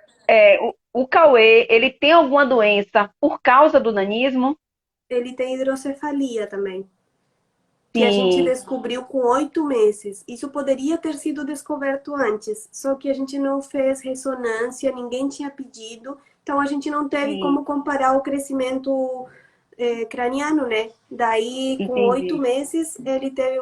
o Cauê, ele tem alguma doença por causa do nanismo? ele tem hidrocefalia também, que a gente Sim, descobriu com 8 meses. Isso poderia ter sido descoberto antes, só que a gente não fez ressonância, ninguém tinha pedido, então a gente não teve sim, como comparar o crescimento craniano, né? Daí, com oito entendi. meses, ele teve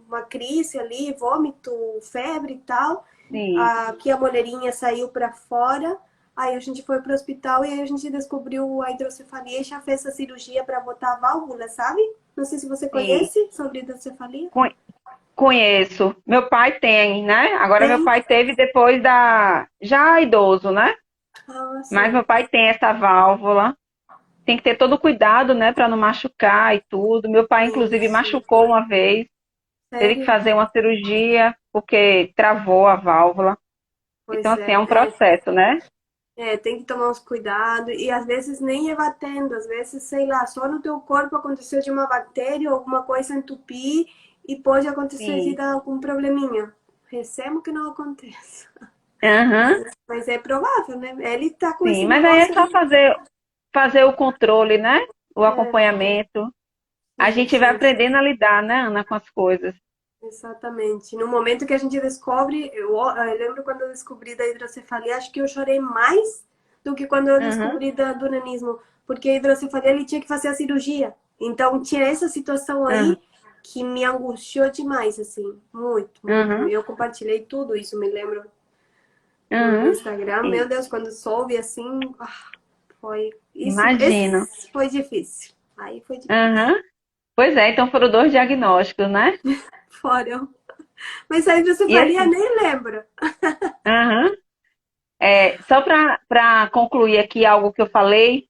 uma crise ali, vômito, febre e tal. Sim. Aqui a moleirinha saiu para fora. Aí a gente foi para o hospital e aí a gente descobriu a hidrocefalia e já fez a cirurgia para botar a válvula, sabe? Não sei se você Sim, conhece sobre hidrocefalia. Con- conheço. Meu pai tem, né? Agora meu Tem? pai teve depois da. Já idoso, né? Ah, Mas sim. meu pai tem essa válvula. Tem que ter todo o cuidado, né, para não machucar e tudo. Meu pai, Sim, inclusive, sim. machucou uma vez. Teve que Sério? fazer uma cirurgia porque travou a válvula. Então, Pois assim, é é. um processo, né? Tem que tomar uns cuidados e às vezes nem é batendo, às vezes, sei lá, só no teu corpo aconteceu de uma bactéria ou alguma coisa entupir e pode acontecer de Sim, dar algum probleminha. Recebo que não aconteça. Aham, Mas é provável, né? Ele tá com sim. esse Mas aí é negócio só aí. fazer o controle, né? O É, acompanhamento. A sim, gente vai sim, aprendendo a lidar, né, Ana, com as coisas. exatamente. No momento que a gente descobre, eu lembro quando eu descobri da hidrocefalia, acho que eu chorei mais do que quando eu Aham, descobri do nanismo, porque a hidrocefalia ele tinha que fazer a cirurgia. Então tinha essa situação aham, aí que me angustiou demais, assim, muito, muito. aham, Eu compartilhei tudo isso, me lembro no aham. Instagram. Meu Sim, Deus, quando soube assim, foi isso, imagino. esse foi difícil. Aí foi difícil. Aham. Pois é, então foram dois diagnósticos, né? Fora. Mas a E hidrocefalia assim, nem lembro. aham. Só para concluir aqui algo que eu falei,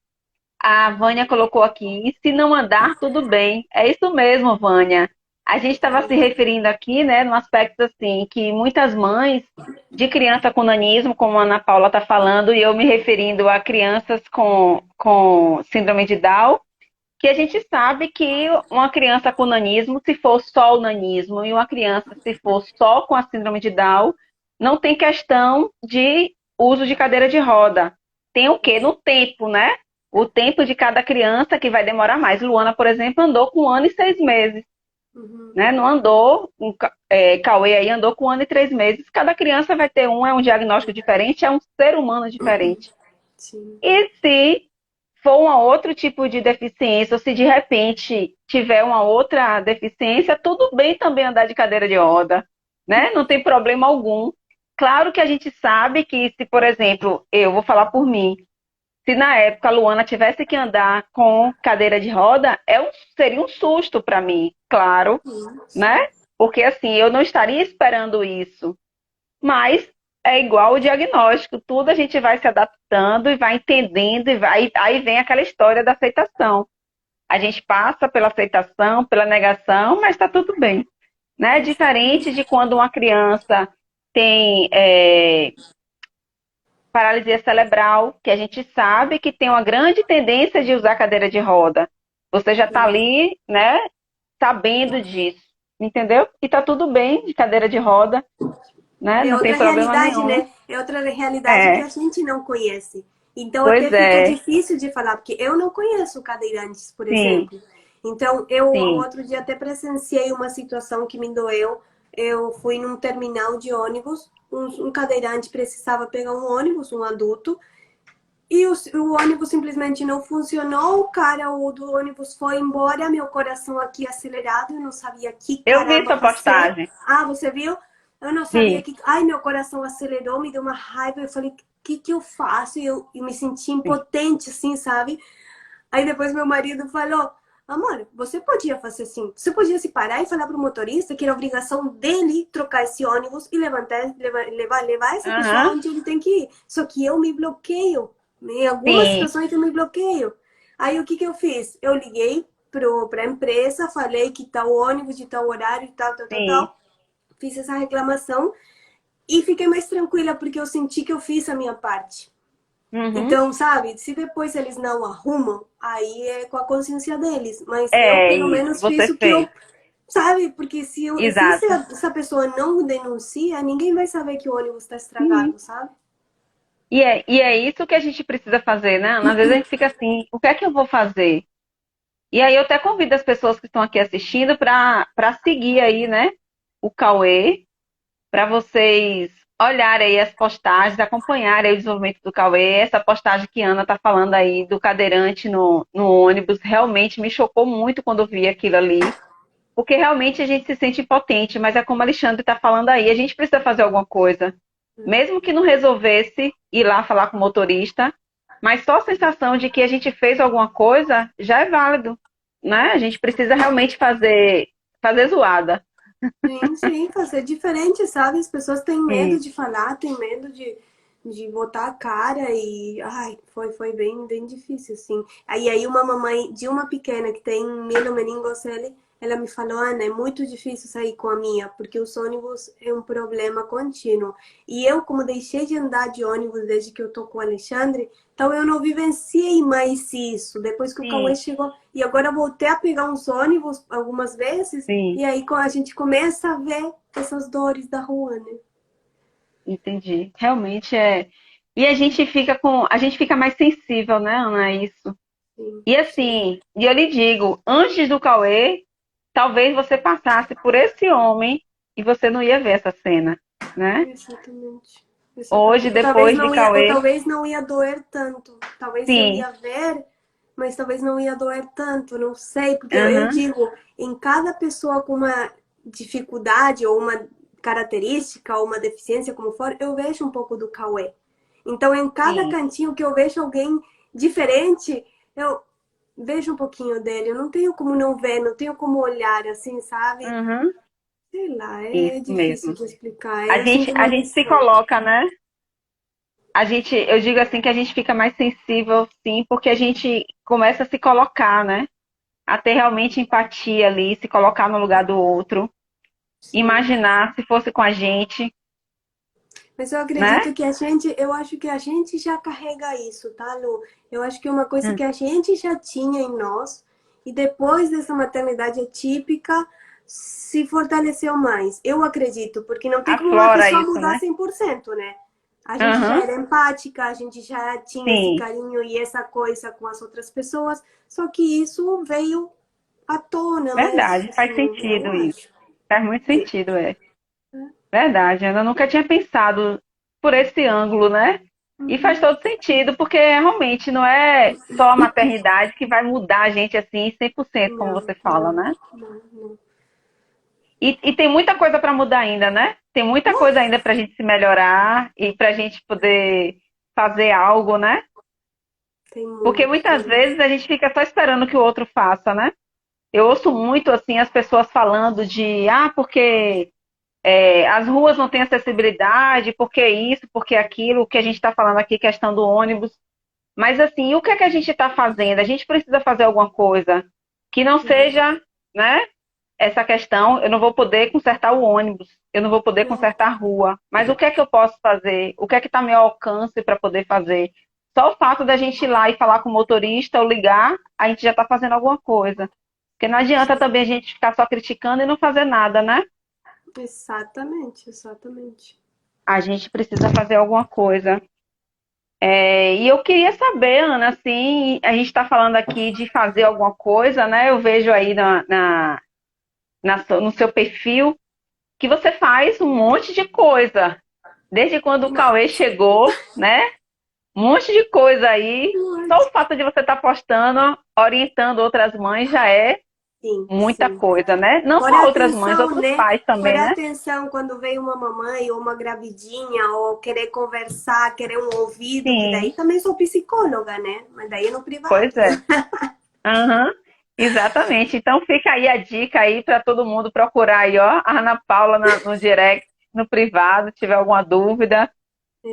a Vânia colocou aqui, e se não andar, tudo bem. É isso mesmo, Vânia. A gente estava se referindo aqui, né, num aspecto assim, que muitas mães de criança com nanismo, como a Ana Paula está falando, e eu me referindo a crianças com síndrome de Down, que a gente sabe que uma criança com nanismo, se for só o nanismo, e uma criança, se for só com a síndrome de Down, não tem questão de uso de cadeira de roda. Tem o quê? No tempo, né? O tempo de cada criança que vai demorar mais. Luana, por exemplo, andou com 1 ano e 6 meses, Uhum. né? Não andou, Cauê aí andou com 1 ano e 3 meses. Cada criança vai ter é um diagnóstico diferente, é um ser humano diferente. Sim. E se for um outro tipo de deficiência, ou se de repente tiver uma outra deficiência, tudo bem também andar de cadeira de roda, né? Não tem problema algum. Claro que a gente sabe que se, por exemplo, eu vou falar por mim, se na época a Luana tivesse que andar com cadeira de roda, seria um susto para mim, claro, Sim, sim. né? Porque assim, eu não estaria esperando isso. Mas é igual o diagnóstico, tudo a gente vai se adaptando e vai entendendo, aí vem aquela história da aceitação. A gente passa pela aceitação, pela negação, mas está tudo bem. Né? Diferente de quando uma criança tem paralisia cerebral, que a gente sabe que tem uma grande tendência de usar cadeira de roda. Você já está ali, né, sabendo disso, entendeu? E está tudo bem de cadeira de roda, né? É Não tem outra problema realidade, nenhum. né? É outra realidade que É, a gente não conhece. Então pois até fica é. difícil de falar, porque eu não conheço cadeirantes, por Sim, exemplo. Então eu sim. outro dia até presenciei uma situação que me doeu. Eu fui num terminal de ônibus, um cadeirante precisava pegar um ônibus, um adulto, e o ônibus simplesmente não funcionou. O cara do ônibus foi embora, meu coração aqui acelerado, eu não sabia que Eu vi caramba sua fazer. postagem. Ah, você viu? Eu não sabia Vi. que. Ai, meu coração acelerou, me deu uma raiva. Eu falei, o que eu faço? E eu me senti Sim. impotente, assim, sabe? Aí depois meu marido falou: Amor, você podia fazer assim. Você podia se parar e falar pro motorista que era obrigação dele trocar esse ônibus e levar essa pessoa Aham. onde ele tem que ir. Só que eu me bloqueio. Em algumas Sim, situações eu me bloqueio. Aí o que eu fiz? Eu liguei para a empresa, falei que tal ônibus de tal horário e tal, tal, tal, sim. tal. Fiz essa reclamação e fiquei mais tranquila porque eu senti que eu fiz a minha parte. Uhum. Então, sabe, se depois eles não arrumam, aí é com a consciência deles. Mas eu, É pelo isso, menos, fiz você o que eu. fez. Sabe? Porque se Exato. essa pessoa não denuncia, ninguém vai saber que o ônibus está Uhum. estragado, sabe? E é isso que a gente precisa fazer, né, Ana? Às vezes a gente fica assim, o que é que eu vou fazer? E aí eu até convido as pessoas que estão aqui assistindo para seguir aí, né, o Cauê, para vocês olharem aí as postagens, acompanharem aí o desenvolvimento do Cauê. Essa postagem que a Ana está falando aí do cadeirante no ônibus realmente me chocou muito quando eu vi aquilo ali. Porque realmente a gente se sente impotente, mas é como o Alexandre está falando aí, a gente precisa fazer alguma coisa. Mesmo que não resolvesse ir lá falar com o motorista, mas só a sensação de que a gente fez alguma coisa já é válido, né? A gente precisa realmente fazer zoada. Sim, sim, fazer diferente, sabe? As pessoas têm medo Sim, de falar, têm medo de botar a cara e ai, foi bem difícil, assim. Aí uma mamãe de uma pequena que tem mielomeningocele, ela me falou, Ana, é muito difícil sair com a minha, porque os ônibus é um problema contínuo. E eu, como deixei de andar de ônibus desde que eu tô com o Alexandre, então eu não vivenciei mais isso. Depois que o Cauê Sim, chegou, e agora eu voltei a pegar uns ônibus algumas vezes, sim, e aí a gente começa a ver essas dores da rua, né? entendi. Realmente é. E a gente fica mais sensível, né, Ana, a isso. Sim, E sim. assim, e eu lhe digo, antes do Cauê, talvez você passasse por esse homem e você não ia ver essa cena, né? Exatamente. Hoje, Exatamente. depois de Ou Cauê, talvez não ia doer tanto. Talvez eu sim, ia ver, mas talvez não ia doer tanto. Não sei, porque eu aham, digo, em cada pessoa com uma dificuldade ou uma característica ou uma deficiência, como for, eu vejo um pouco do Cauê. Então, em cada sim, cantinho que eu vejo alguém diferente, eu vejo um pouquinho dele. Eu não tenho como não ver, não tenho como olhar assim, sabe? aham, Sei lá, é isso difícil mesmo. de explicar. Eu sinto A uma gente se missão. coloca, né? Eu digo assim que a gente fica mais sensível, sim, porque a gente começa a se colocar, né? A ter realmente empatia ali, se colocar no lugar do outro, Sim. imaginar se fosse com a gente, Mas eu né? acredito que eu acho que a gente já carrega isso, tá, Lu? Eu acho que é uma coisa Hum, que a gente já tinha em nós e depois dessa maternidade atípica se fortaleceu mais. Eu acredito, porque não tem como uma aflora pessoa isso, mudar né? 100%, né? A gente já Aham, era empática, a gente já tinha esse sim, carinho e essa coisa com as outras pessoas, só que isso veio à tona, mas verdade, faz assim, eu sentido isso. acho. Faz muito E- sentido, é. Verdade, Ana, eu nunca tinha pensado por esse ângulo, né? E faz Uhum. todo sentido, porque realmente não é só a maternidade que vai mudar a gente assim 100%, como Não, você fala, não, né? não, não. E tem muita coisa para mudar ainda, né? Tem muita coisa ainda para a gente se melhorar e para a gente poder fazer algo, né? Tem Porque muito, muitas tem. vezes a gente fica só esperando que o outro faça, né? Eu ouço muito assim as pessoas falando de porque as ruas não têm acessibilidade, porque isso, porque aquilo, o que a gente está falando aqui, questão do ônibus. Mas assim, o que é que a gente está fazendo? A gente precisa fazer alguma coisa que não seja, né? Essa questão, eu não vou poder consertar o ônibus, eu não vou poder Não, consertar a rua. Mas o que é que eu posso fazer? O que é que está ao meu alcance para poder fazer? Só o fato da gente ir lá e falar com o motorista ou ligar, a gente já está fazendo alguma coisa. Porque não adianta também a gente ficar só criticando e não fazer nada, né? exatamente, exatamente. A gente precisa fazer alguma coisa. E eu queria saber, Ana, assim, a gente está falando aqui de fazer alguma coisa, né? Eu vejo aí no seu perfil que você faz um monte de coisa. Desde quando o Cauê Demais. chegou, né? Um monte de coisa aí. Só o Muito. fato de você estar postando, orientando outras mães já é Sim, muita sim. coisa, né? Não Fora só a outras mães, atenção, outros né? pais também, Fora a né? atenção quando vem uma mamãe ou uma gravidinha, ou querer conversar, querer um ouvido, que daí Sim, também sou psicóloga, né? Mas daí é no pois privado. é. Aham, exatamente. Então fica aí a dica aí para todo mundo procurar aí, ó, a Ana Paula no direct, no privado, se tiver alguma dúvida,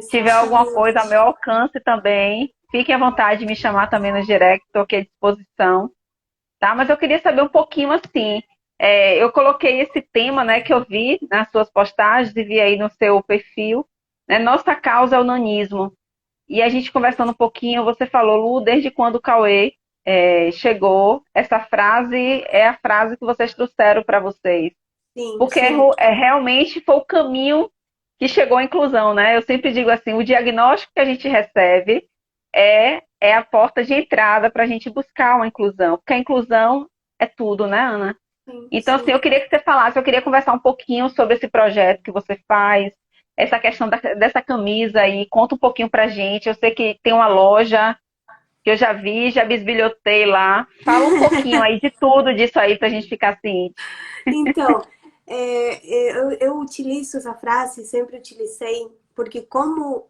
tiver alguma coisa a Exatamente. meu alcance também, fique à vontade de me chamar também no direct, estou aqui à disposição, tá? Mas eu queria saber um pouquinho assim, eu coloquei esse tema, né, que eu vi nas suas postagens e vi aí no seu perfil, né, nossa causa é o nanismo. E a gente conversando um pouquinho, você falou, Lu, desde quando o Cauê chegou, essa frase é a frase que vocês trouxeram para vocês. Sim, Porque sim. realmente foi o caminho que chegou à inclusão, né? Eu sempre digo assim, o diagnóstico que a gente recebe é a porta de entrada para a gente buscar uma inclusão. Porque a inclusão é tudo, né, Ana? Sim, Então, assim, sim. eu queria que você falasse, eu queria conversar um pouquinho sobre esse projeto que você faz, essa questão dessa camisa aí, conta um pouquinho pra gente. Eu sei que tem uma loja que eu já vi, já bisbilhotei lá. Fala um pouquinho aí de tudo disso aí pra gente ficar assim. Então, eu utilizo essa frase, sempre utilizei, porque como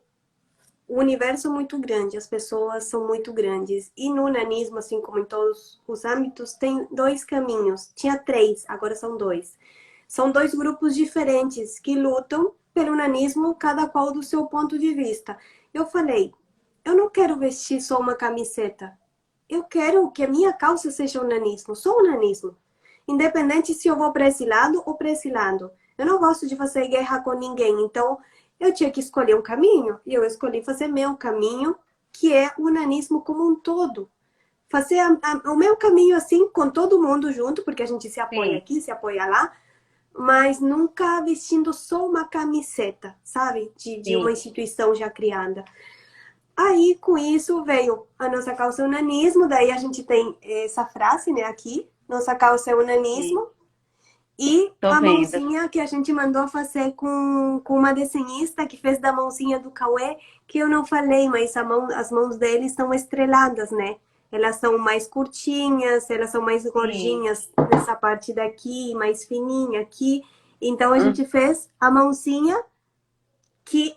o universo é muito grande, as pessoas são muito grandes, e no nanismo, assim como em todos os âmbitos, tem dois caminhos. Tinha três, agora são dois. São dois grupos diferentes que lutam pelo nanismo, cada qual do seu ponto de vista. Eu falei, eu não quero vestir só uma camiseta. Eu quero que a minha causa seja o nanismo, só o nanismo. Independente se eu vou para esse lado ou para esse lado. Eu não gosto de fazer guerra com ninguém, então eu tinha que escolher um caminho e eu escolhi fazer meu caminho, que é o nanismo como um todo. Fazer o meu caminho assim, com todo mundo junto, porque a gente se apoia sim, aqui, se apoia lá, mas nunca vestindo só uma camiseta, sabe? De uma sim, instituição já criada. Aí, com isso, veio a nossa causa é o nanismo, daí a gente tem essa frase, né, aqui, nossa causa é o sim. nanismo, e Tô a vendo. mãozinha que a gente mandou fazer com uma desenhista que fez da mãozinha do Cauê, que eu não falei, mas as mãos dele são estreladas, né? Elas são mais curtinhas, elas são mais Sim, gordinhas nessa parte daqui, mais fininha aqui. Então a hum, gente fez a mãozinha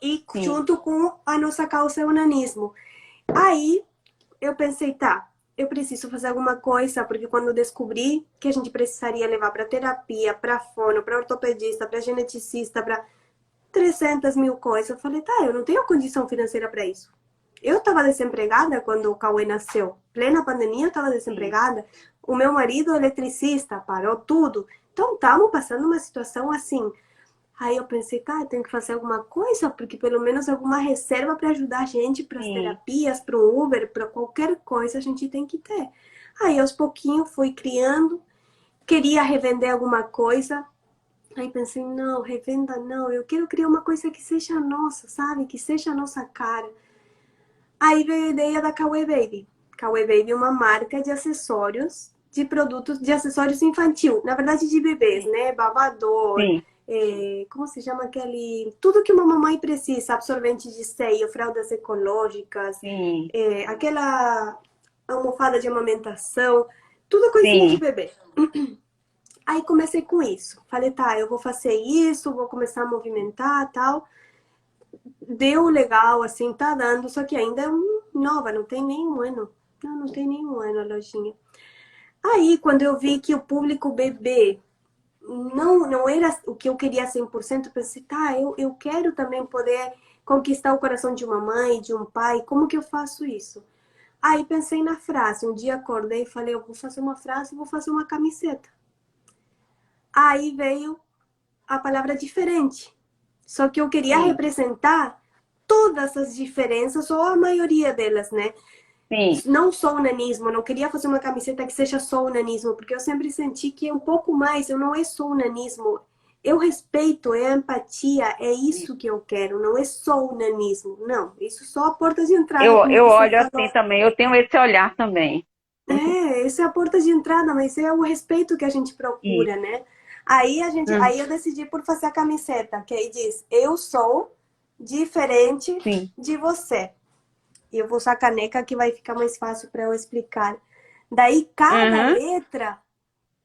e sim, junto com a nossa calça unanismo. Aí eu pensei, tá, eu preciso fazer alguma coisa, porque quando eu descobri que a gente precisaria levar para terapia, para fono, para ortopedista, para geneticista, para 300 mil coisas, eu falei, tá, eu não tenho condição financeira para isso. Eu estava desempregada quando o Cauê nasceu. Plena pandemia, eu estava sim, desempregada. O meu marido, eletricista, parou tudo. Então, estávamos passando uma situação assim. Aí eu pensei, tá, eu tenho que fazer alguma coisa, porque pelo menos alguma reserva para ajudar a gente para as sim, terapias, para o Uber, para qualquer coisa a gente tem que ter. Aí aos pouquinhos fui criando, queria revender alguma coisa. Aí pensei, não, revenda não, eu quero criar uma coisa que seja nossa, sabe? Que seja a nossa cara. Aí veio a ideia da Kawaii Baby. Kawaii Baby é uma marca de acessórios, de produtos de acessórios infantil, na verdade de bebês, sim, né? Babador, sim, como se chama aquele. Tudo que uma mamãe precisa, absorvente de seio, fraldas ecológicas, sim, aquela almofada de amamentação, tudo coisinha de sim, bebê. Aí comecei com isso. Falei, tá, eu vou fazer isso, vou começar a movimentar tal. Deu legal, assim, tá dando, só que ainda é nova, não tem nenhum ano. Não, não tem nenhum ano a lojinha. Aí, quando eu vi que o público bebê não era o que eu queria 100%, pensei, tá, eu quero também poder conquistar o coração de uma mãe, de um pai, como que eu faço isso? Aí pensei na frase, um dia acordei e falei, eu vou fazer uma frase, vou fazer uma camiseta. Aí veio a palavra diferente. Só que eu queria sim, representar todas as diferenças, ou a maioria delas, né? sim. Não só o nanismo, não queria fazer uma camiseta que seja só o nanismo, porque eu sempre senti que é um pouco mais, eu não é só o nanismo. Eu respeito, é a empatia, é isso que eu quero, não é só o nanismo. Não, isso só a porta de entrada, como Eu você olho falou. assim também, eu tenho esse olhar também. Essa é a porta de entrada, mas é o respeito que a gente procura, Isso. né? Hum, Aí eu decidi por fazer a camiseta, que aí diz: eu sou diferente sim. de você. E eu vou usar a caneca que vai ficar mais fácil para eu explicar. Daí cada Uhum. letra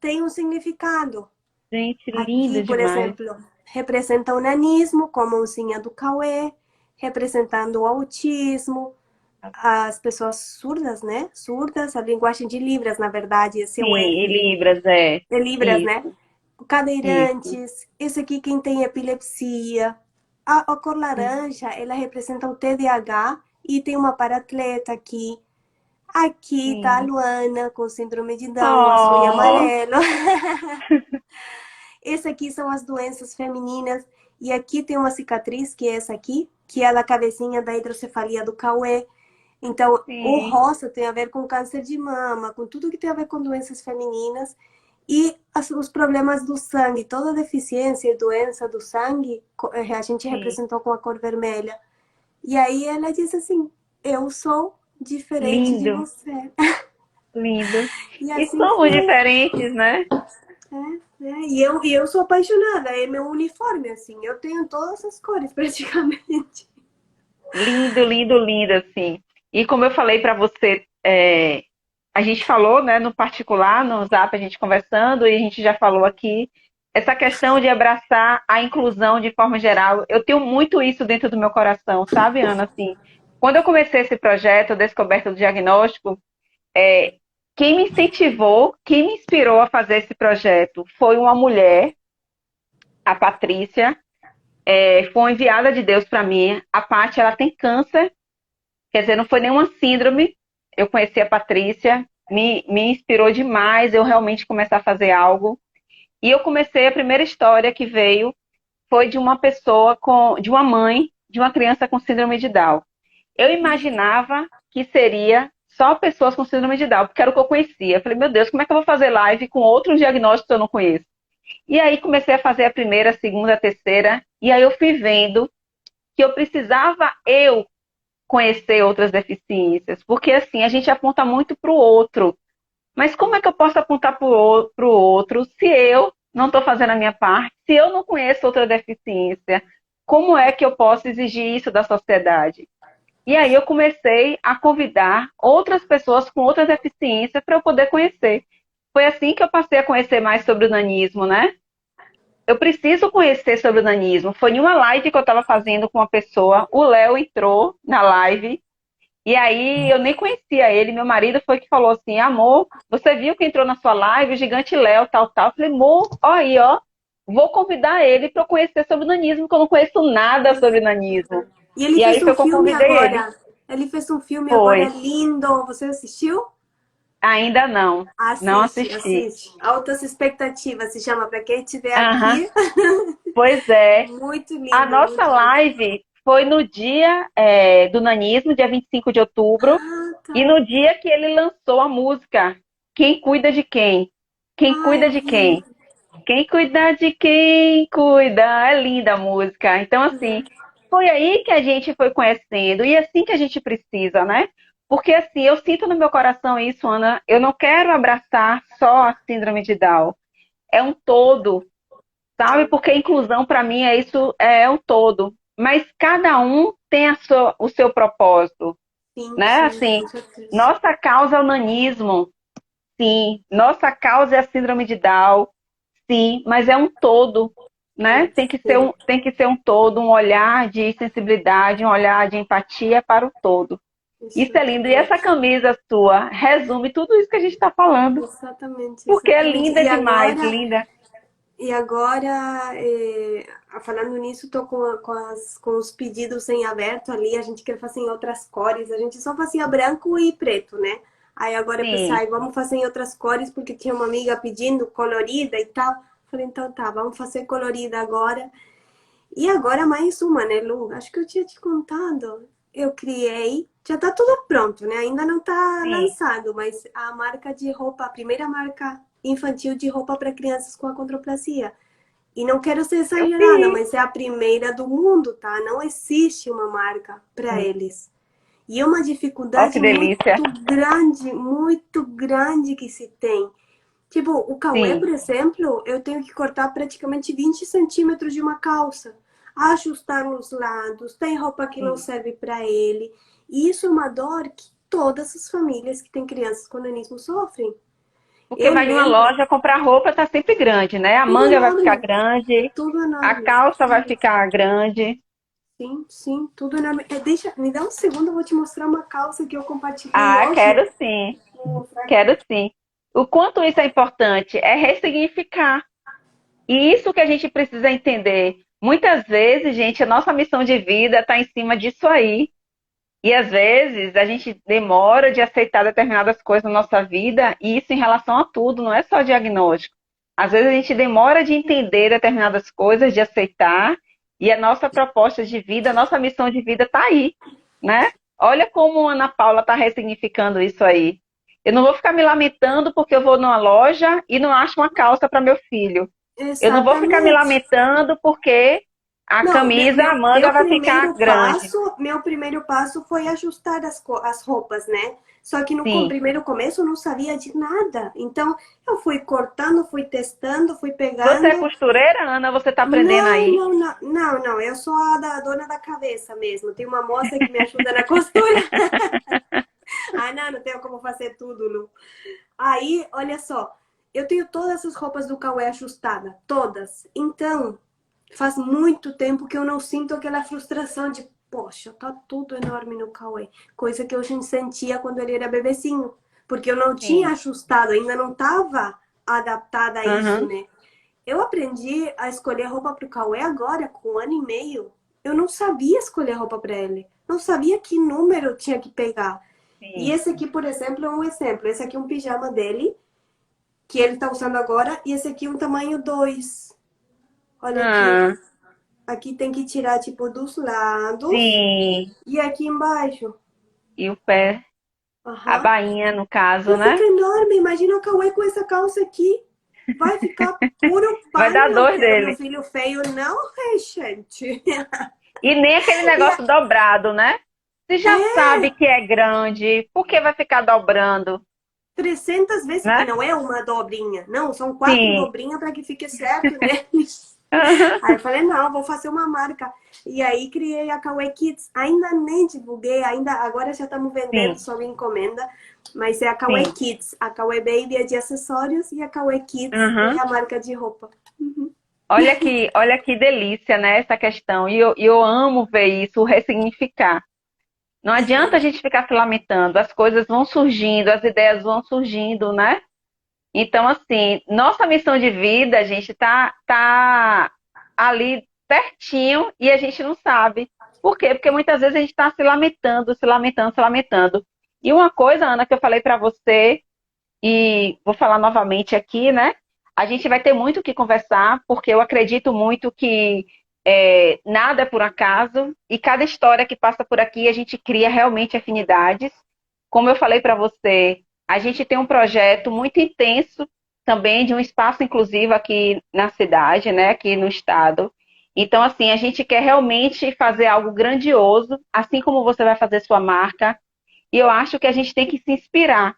tem um significado. Gente, Aqui, lindo por demais. exemplo, representa o nanismo, com a mãozinha do Cauê, representando o autismo, as pessoas surdas, né? Surdas, a linguagem de Libras, na verdade, esse é Sim, o e F. Libras, é. É Libras, né? Isso, isso. Cadeirantes, esse aqui quem tem epilepsia. A cor Hum. laranja, ela representa o TDAH e tem uma paratleta aqui. Aqui tá a Sim. Luana com síndrome de Down, azul e Oh, amarelo. Esse aqui são as doenças femininas. E aqui tem uma cicatriz, que é essa aqui, que é a cabecinha da hidrocefalia do Cauê. Então, o sim, rosa tem a ver com câncer de mama, com tudo que tem a ver com doenças femininas. E os problemas do sangue, toda deficiência e doença do sangue, a gente sim. representou com a cor vermelha. E aí ela diz assim: eu sou diferente de Lindo, você. lindo. E E assim somos foi. diferentes, né? E eu sou apaixonada, é meu uniforme, assim. Eu tenho todas as cores, praticamente. Lindo, lindo, lindo, assim. E como eu falei para você, a gente falou, né, no particular, no Zap, a gente conversando, e a gente já falou aqui, essa questão de abraçar a inclusão de forma geral. Eu tenho muito isso dentro do meu coração, sabe, Ana? Assim, quando eu comecei esse projeto, Descoberta do Diagnóstico, é, quem me incentivou, quem me inspirou a fazer esse projeto foi uma mulher, a Patrícia, foi enviada de Deus para mim. A Paty, ela tem câncer, quer dizer, não foi nenhuma síndrome. Eu conheci a Patrícia, me inspirou demais eu realmente começar a fazer algo. E eu comecei, a primeira história que veio foi de uma pessoa de uma mãe de uma criança com síndrome de Down. Eu imaginava que seria só pessoas com síndrome de Down, porque era o que eu conhecia. Eu falei, meu Deus, como é que eu vou fazer live com outros diagnósticos que eu não conheço? E aí comecei a fazer a primeira, a segunda, a terceira, e aí eu fui vendo que eu precisava conhecer outras deficiências, porque assim, a gente aponta muito para o outro, mas como é que eu posso apontar para o outro se eu não estou fazendo a minha parte, se eu não conheço outra deficiência? Como é que eu posso exigir isso da sociedade? E aí eu comecei a convidar outras pessoas com outras deficiências para eu poder conhecer. Foi assim que eu passei a conhecer mais sobre o nanismo, né? Eu preciso conhecer sobre o nanismo. Foi em uma live que eu estava fazendo com uma pessoa, o Léo entrou na live, e aí eu nem conhecia ele, meu marido foi que falou assim, amor, você viu que entrou na sua live, o gigante Léo, tal, tal. Eu falei, amor, ó aí, ó, vou convidar ele para eu conhecer sobre o nanismo, que eu não conheço nada sobre o nanismo. E ele E aí fez um foi que eu filme convidei ele. agora. Ele fez um filme agora Foi. lindo. Você assistiu? Ainda não. Não Assiste, assisti. assiste. Altas Expectativas se chama, para quem estiver Aham. aqui. Pois é. Muito A lindo, nossa muito lindo. live foi no dia do nanismo, dia 25 de outubro, Ah, tá. e no dia que ele lançou a música Quem Cuida de Quem? Quem Ah, Cuida eu de vi. Quem? Quem cuida de quem cuida. É linda a música. Então, assim, foi aí que a gente foi conhecendo. E é assim que a gente precisa, né? Porque, assim, eu sinto no meu coração isso, Ana. Eu não quero abraçar só a síndrome de Down. É um todo, sabe? Porque a inclusão, para mim, é isso, é um todo. Mas cada um tem o seu propósito, Sim, né? sim, Assim, com certeza. nossa causa é o nanismo, sim. Nossa causa é a síndrome de Down. Sim, mas é um todo, né? Sim, Tem que ser um todo, um olhar de sensibilidade, um olhar de empatia para o todo. Isso é lindo. E essa exatamente. camisa sua resume tudo isso que a gente está falando. Exatamente, Porque é exatamente. linda demais, linda. E agora, falando nisso, estou com os pedidos em aberto ali. A gente quer fazer em outras cores. A gente só fazia branco e preto, né? Aí agora eu pensei, Sim, ai, vamos fazer em outras cores, porque tinha uma amiga pedindo colorida e tal. Falei, então tá, vamos fazer colorida agora. E agora mais uma, né, Lu? Acho que eu tinha te contado. Eu criei, já tá tudo pronto, né? Ainda não tá sim. lançado, mas a marca de roupa, a primeira marca infantil de roupa para crianças com achondroplasia. E não quero ser Eu exagerada, vi. mas é a primeira do mundo, tá? Não existe uma marca para eles. E é uma Ó, que dificuldade delícia. muito grande que se tem. Tipo, o Cauê, Sim. por exemplo, eu tenho que cortar praticamente 20 centímetros de uma calça, ajustar nos lados, tem roupa que não Sim. serve para ele. E isso é uma dor que todas as famílias que têm crianças com nanismo sofrem. Porque Eu vai em uma lembro, loja comprar roupa, tá sempre grande, né? A tudo manga vai ficar enorme, grande, tudo a enorme. calça vai ficar grande. Sim, sim, tudo enorme. Me dá um segundo, eu vou te mostrar uma calça que eu compartilhei Ah, hoje. quero sim. Vou mostrar aqui. Quero sim. O quanto isso é importante é ressignificar. E isso que a gente precisa entender. Muitas vezes, gente, a nossa missão de vida está em cima disso aí. E às vezes a gente demora de aceitar determinadas coisas na nossa vida, e isso em relação a tudo, não é só diagnóstico. Às vezes a gente demora de entender determinadas coisas, de aceitar, e a nossa proposta de vida, a nossa missão de vida está aí, né? Olha como a Ana Paula está ressignificando isso aí. Eu não vou ficar me lamentando porque eu vou numa loja e não acho uma calça para meu filho. Eu não vou ficar me Exatamente. lamentando porque a Não, camisa, a manga vai ficar grande. meu primeiro passo foi ajustar as roupas, né? Só que no Sim. primeiro começo eu não sabia de nada. Então eu fui cortando, fui testando, fui Você é pegando. costureira, Ana? Você está aprendendo Não, aí? não, não, não, não. Eu sou a dona da cabeça mesmo. Tem uma moça que me ajuda na costura. Ah, não, não tenho como fazer tudo, Lu. Aí, olha só, eu tenho todas as roupas do Cauê ajustadas, todas. Então, faz muito tempo que eu não sinto aquela frustração de, poxa, tá tudo enorme no Cauê. Coisa que eu já sentia quando ele era bebezinho. Porque eu não tinha Sim. ajustado, ainda não estava adaptada a isso, Aham. né? Eu aprendi a escolher roupa pro Cauê agora, com 1 ano e meio. Eu não sabia escolher roupa para ele. Não sabia que número eu tinha que pegar. E Sim. esse aqui, por exemplo, é um exemplo. Esse aqui é um pijama dele, que ele tá usando agora, e esse aqui é um tamanho 2. Olha aqui. Ah, Aqui tem que tirar, tipo, dos lados sim. e aqui embaixo. E o pé, a Aham. bainha, no caso, E fica né? enorme. Imagina o Cauê com essa calça aqui. Vai ficar puro Vai pai, dar não dor quero meu dele. filho feio, não, é, gente. E nem aquele E negócio dobrado, né? Você já sabe é que é grande, por que vai ficar dobrando, 300 vezes. E né? não é uma dobrinha, não, são 4 Sim. dobrinhas para que fique certo, né? Aí eu falei, não, vou fazer uma marca. E aí criei a Kawaii Kids. Ainda nem divulguei, ainda agora já estamos vendendo Sim, sob encomenda. Mas é a Kawaii sim. Kids. A Kawaii Baby é de acessórios e a Kawaii Kids é Uhum. a marca de roupa. Uhum. Olha que delícia, né, essa questão. E eu amo ver isso, ressignificar. Não adianta a Sim. gente ficar se lamentando, as coisas vão surgindo, as ideias vão surgindo, né? Então, assim, nossa missão de vida, a gente tá ali pertinho e a gente não sabe. Por quê? Porque muitas vezes a gente está se lamentando, se lamentando, se lamentando. E uma coisa, Ana, que eu falei para você, e vou falar novamente aqui, né? A gente vai ter muito o que conversar, porque eu acredito muito que nada é por acaso, e cada história que passa por aqui a gente cria realmente afinidades. Como eu falei para você, a gente tem um projeto muito intenso também de um espaço inclusivo aqui na cidade, né? Aqui no estado. Então, assim, a gente quer realmente fazer algo grandioso, assim como você vai fazer sua marca, e eu acho que a gente tem que se inspirar.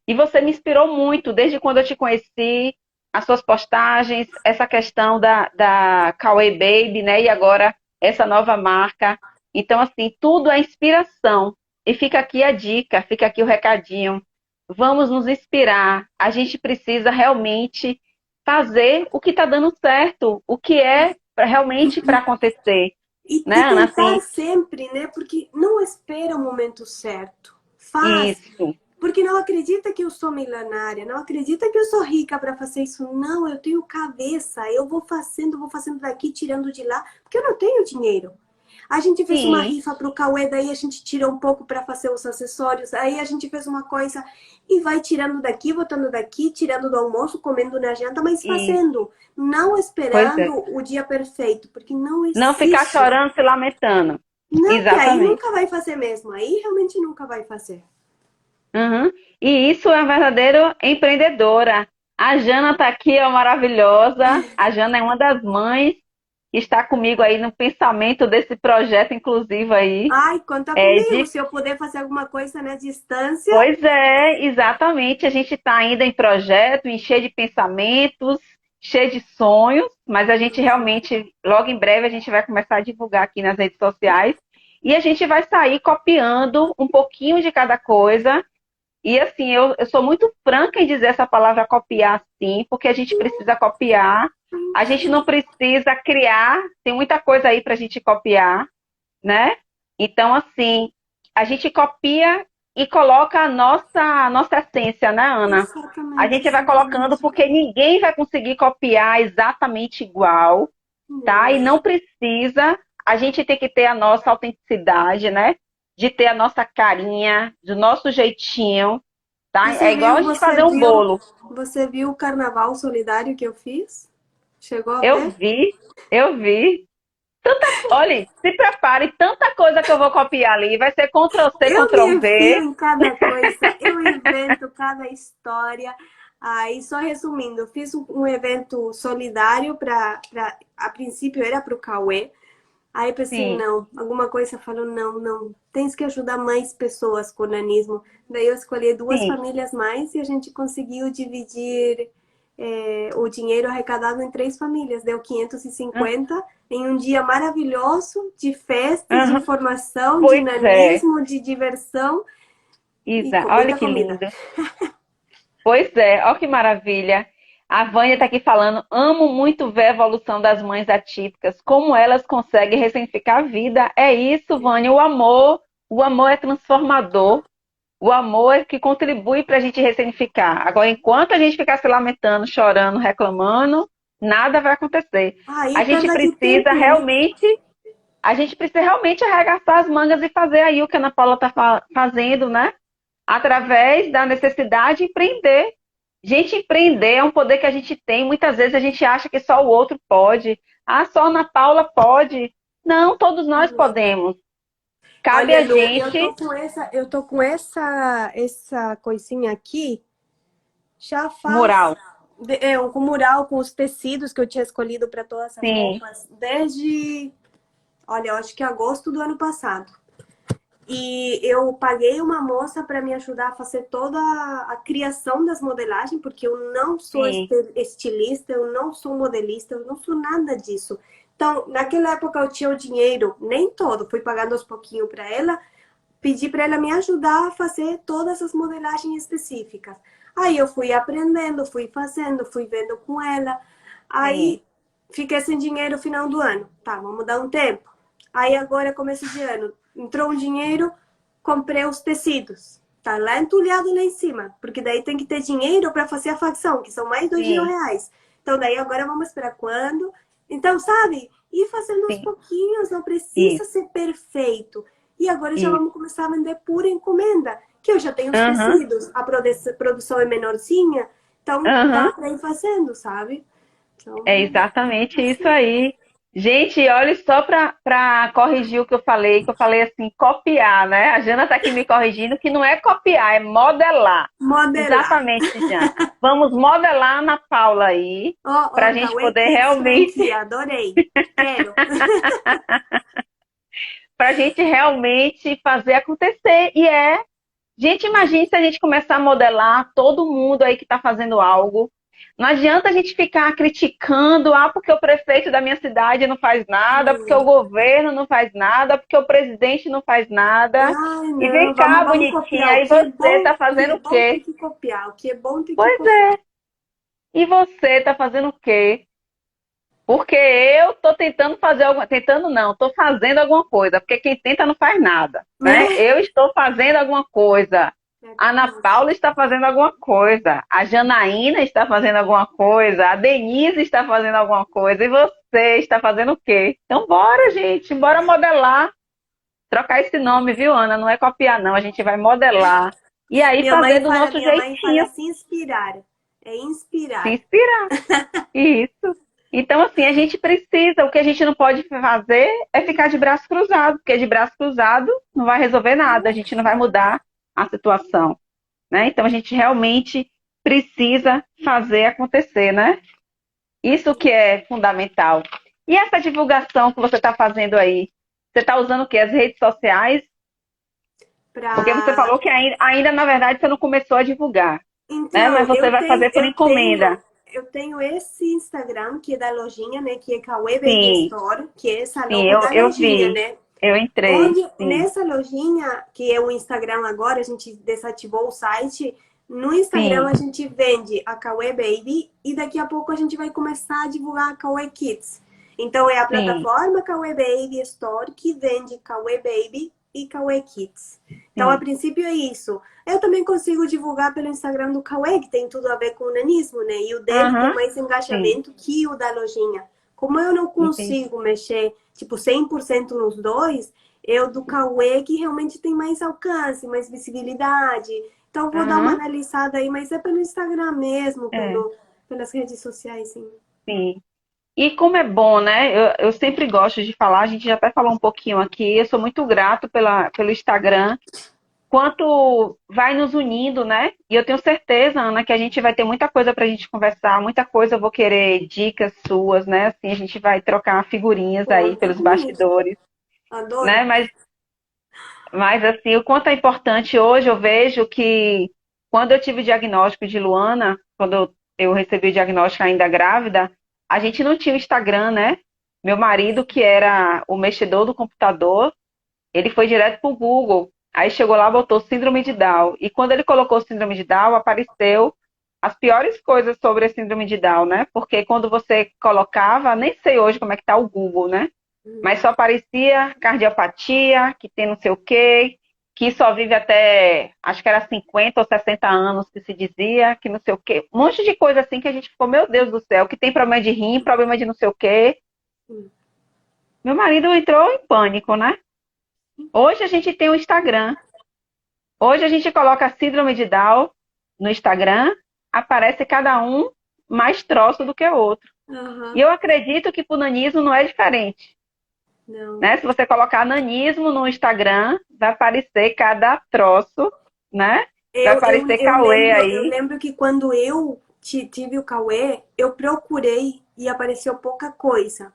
E você me inspirou muito desde quando eu te conheci, as suas postagens, essa questão da Kawaii Baby, né? E agora essa nova marca. Então, assim, tudo é inspiração. E fica aqui a dica, fica aqui o recadinho. Vamos nos inspirar. A gente precisa realmente fazer o que está dando certo, o que é realmente para acontecer. Né, E Ana? tentar Assim, sempre, né? Porque não espera o momento certo. Faz. isso. Porque não acredita que eu sou milionária, não acredita que eu sou rica para fazer isso. Não, eu tenho cabeça, eu vou fazendo daqui, tirando de lá, porque eu não tenho dinheiro. A gente fez uma Sim, rifa pro Cauê, daí a gente tira um pouco para fazer os acessórios, aí a gente fez uma coisa e vai tirando daqui, botando daqui, tirando do almoço, comendo na janta, mas isso. fazendo, não Pois é. esperando o dia perfeito, porque não Não ficar existe. chorando, se lamentando. Não, que aí Exatamente. nunca vai fazer mesmo, aí realmente nunca vai fazer. Uhum. E isso é uma verdadeira empreendedora. A Jana está aqui, ó, maravilhosa. A Jana é uma das mães que está comigo aí no pensamento desse projeto inclusivo aí. Ai, conta É comigo. de... Se eu puder fazer alguma coisa na distância, Pois é, exatamente. A gente está ainda em projeto, em cheio de pensamentos, cheio de sonhos, mas a gente realmente, logo em breve, a gente vai começar a divulgar aqui nas redes sociais e a gente vai sair copiando um pouquinho de cada coisa. E assim, eu sou muito franca em dizer essa palavra copiar sim, porque a gente precisa copiar, a gente não precisa criar, tem muita coisa aí para a gente copiar, né? Então, assim, a gente copia e coloca a nossa essência, né, Ana? A exatamente, gente vai colocando exatamente. porque ninguém vai conseguir copiar exatamente igual, tá? E Não. não precisa, a gente tem que ter a nossa autenticidade, né? De ter a nossa carinha, do nosso jeitinho, tá? É Você igual viu, a gente você fazer um viu, bolo. você viu o carnaval solidário que eu fiz? Chegou a Eu ver? vi, eu vi. Olha, se prepare, tanta coisa que eu vou copiar ali. Vai ser Ctrl C, Eu me Ctrl enfio V. em cada coisa, eu invento cada história. Aí, só resumindo, eu fiz um evento solidário a princípio era para o Cauê. Aí eu pensei, Sim, não, alguma coisa falou, não, não, tens que ajudar mais pessoas com nanismo. Daí eu escolhi duas sim. famílias mais e a gente conseguiu dividir o dinheiro arrecadado em 3 famílias. Deu 550 em um dia maravilhoso de festas, de Uhum. informação, de Pois é, nanismo, de diversão e Isa. com Olha muita que comida. lindo. Pois é, olha que maravilha. A Vânia está aqui falando, amo muito ver a evolução das mães atípicas, como elas conseguem ressignificar a vida. É isso, Vânia, o amor é transformador. O amor é que contribui para a gente ressignificar. Agora, enquanto a gente ficar se lamentando, chorando, reclamando, nada vai acontecer. A Aí, gente perda de precisa tempo, né? realmente, a gente precisa realmente arregaçar as mangas e fazer aí o que a Ana Paula está fazendo, né? Através da necessidade de empreender. Gente, empreender é um poder que a gente tem. Muitas vezes a gente acha que só o outro pode. Ah, só a Ana Paula pode. Não, todos nós podemos. Cabe Olha, a Lu, eu gente. tô com essa coisinha aqui já faz Mural. um mural com os tecidos que eu tinha escolhido para todas essas Sim, roupas desde, olha, eu acho que agosto do ano passado. E eu paguei uma moça para me ajudar a fazer toda a criação das modelagens, porque eu não sou sim, estilista, eu não sou modelista, eu não sou nada disso. Então, naquela época eu tinha o dinheiro, nem todo, fui pagando aos pouquinhos para ela, pedi para ela me ajudar a fazer todas as modelagens específicas. Aí eu fui aprendendo, fui fazendo, fui vendo com ela. sim, Aí fiquei sem dinheiro no final do ano. Tá, vamos dar um tempo. Aí agora, começo de ano, entrou um dinheiro, comprei os tecidos. Tá lá entulhado lá em cima, porque daí tem que ter dinheiro para fazer a facção, que são mais dois mil sim, reais. Então daí agora vamos esperar quando. Então, sabe, ir fazendo aos sim. pouquinhos, não precisa Isso, ser perfeito. E agora já isso. vamos começar a vender por encomenda, que eu já tenho os Aham, tecidos, a produção é menorzinha, então dá aham. para ir fazendo, sabe? É Então, exatamente isso assim, aí. Gente, olha só para corrigir o que eu falei assim, copiar, né? A Jana está aqui me corrigindo que não é copiar, é modelar. modelar. Exatamente, Jana. Vamos modelar a Ana Paula aí, Ó, para a ó, gente Cauê poder Kids realmente, franquia, adorei. Quero. para a gente realmente fazer acontecer. Gente, imagine se a gente começar a modelar todo mundo aí que está fazendo algo. Não adianta a gente ficar criticando, porque o prefeito da minha cidade não faz nada, porque o governo não faz nada, porque o presidente não faz nada. Ai, E não, vem cá, vamos bonitinha, copiar. aí você está O que fazendo é o bom tem quê? que copiar. O que é bom tem que Pois copiar. é, e você está fazendo o quê? Porque eu estou tentando fazer alguma, tentando não, estou fazendo alguma coisa, porque quem tenta não faz nada, né? Né? Eu estou fazendo alguma coisa. É A Ana bem isso. Paula está fazendo alguma coisa, a Janaína está fazendo alguma coisa, a Denise está fazendo alguma coisa, e você está fazendo o quê? Então, bora, gente, bora modelar, trocar esse nome, viu, Ana? Não é copiar, não, a gente vai modelar. E aí fazer do nosso Minha mãe fala jeitinho, se inspirar. É se inspirar. inspirar. Isso. Então, assim, a gente precisa, o que a gente não pode fazer é ficar de braço cruzado, porque de braço cruzado não vai resolver nada, a gente não vai mudar a situação, né? Então, a gente realmente precisa fazer acontecer, né? Isso que é fundamental. E essa divulgação que você está fazendo aí? Você está usando o quê? As redes sociais? Porque você Pra... falou que ainda, na verdade, você não começou a divulgar, né? Mas Então, você vai fazer por encomenda. eu tenho esse Instagram que é da lojinha, né? Que é Cauê Baby Sim, Store, que é essa sim, logo da eu lojinha, vi. né? Eu entrei, Onde sim, nessa lojinha, que é o Instagram agora, a gente desativou o site. No Instagram sim, a gente vende a Kawaii Baby e daqui a pouco a gente vai começar a divulgar a Kawaii Kids. Então é a sim, plataforma Kawaii Baby Store que vende Kawaii Baby e Kawaii Kids. Então a sim. princípio é isso. Eu também consigo divulgar pelo Instagram do Kawaii, que tem tudo a ver com o nanismo, né? E o dele tem Aham, mais sim, engajamento que o da lojinha. Como eu não entendi. consigo mexer, tipo, 100% nos dois, eu do Cauê que realmente tem mais alcance, mais visibilidade. Então, vou dar uma Aham, analisada aí, mas é pelo Instagram mesmo, é, pelas redes sociais, sim. sim. E como é bom, né? Eu sempre gosto de falar, a gente já até falou um pouquinho aqui, eu sou muito grato pelo Instagram, quanto vai nos unindo, né? E eu tenho certeza, Ana, que a gente vai ter muita coisa para a gente conversar, muita coisa eu vou querer dicas suas, né? Assim, a gente vai trocar figurinhas aí Conta pelos comigo. bastidores, né? Adoro. Mas assim, o quanto é importante hoje, eu vejo que quando eu tive o diagnóstico de Luana, quando eu recebi o diagnóstico ainda grávida, a gente não tinha o Instagram, né? Meu marido, que era o mexedor do computador, ele foi direto pro Google. Aí chegou lá, botou síndrome de Down. E quando ele colocou síndrome de Down, apareceu as piores coisas sobre a síndrome de Down, né? Porque quando você colocava, nem sei hoje como é que tá o Google, né? Mas Hum. só aparecia cardiopatia, que tem não sei o quê. que só vive até, acho que era 50 ou 60 anos que se dizia, que não sei o quê. Um monte de coisa assim que a gente ficou, meu Deus do céu, que tem problema de rim, problema de não sei o quê. Meu marido entrou em pânico, né? Hoje a gente tem o Instagram. Hoje a gente coloca a síndrome de Down no Instagram, aparece cada um mais troço do que o outro. E Aham. eu acredito que pro nanismo não é diferente, Não. né? Se você colocar nanismo no Instagram, vai aparecer cada troço, né? Vai aparecer Cauê Eu aí. lembro que quando eu tive o Cauê, eu procurei e apareceu pouca coisa.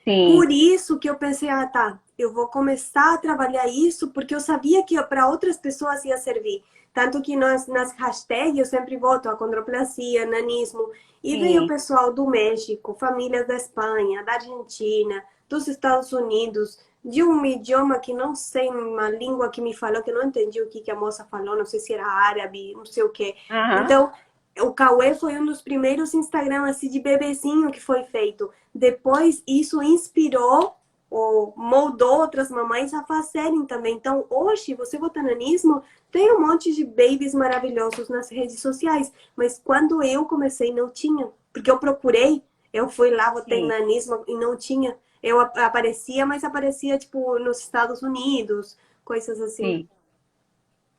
Sim, Por isso que eu pensei, ah, tá, eu vou começar a trabalhar isso, porque eu sabia que para outras pessoas ia servir. Tanto que nas hashtags eu sempre boto acondroplasia, nanismo, e veio o sim. pessoal do México, famílias da Espanha, da Argentina, dos Estados Unidos, de um idioma que não sei, uma língua que me falou, que eu não entendi o que, que a moça falou, não sei se era árabe, não sei o que. Aham. Então, o Cauê foi um dos primeiros Instagram assim, de bebezinho que foi feito. Depois, isso inspirou ou moldou outras mamães a fazerem também. Então, hoje, você botar nanismo, tem um monte de babies maravilhosos nas redes sociais. Mas quando eu comecei, não tinha. Porque eu procurei, eu fui lá, botei Sim, nanismo e não tinha. Eu aparecia, mas aparecia, tipo, nos Estados Unidos, coisas assim. sim.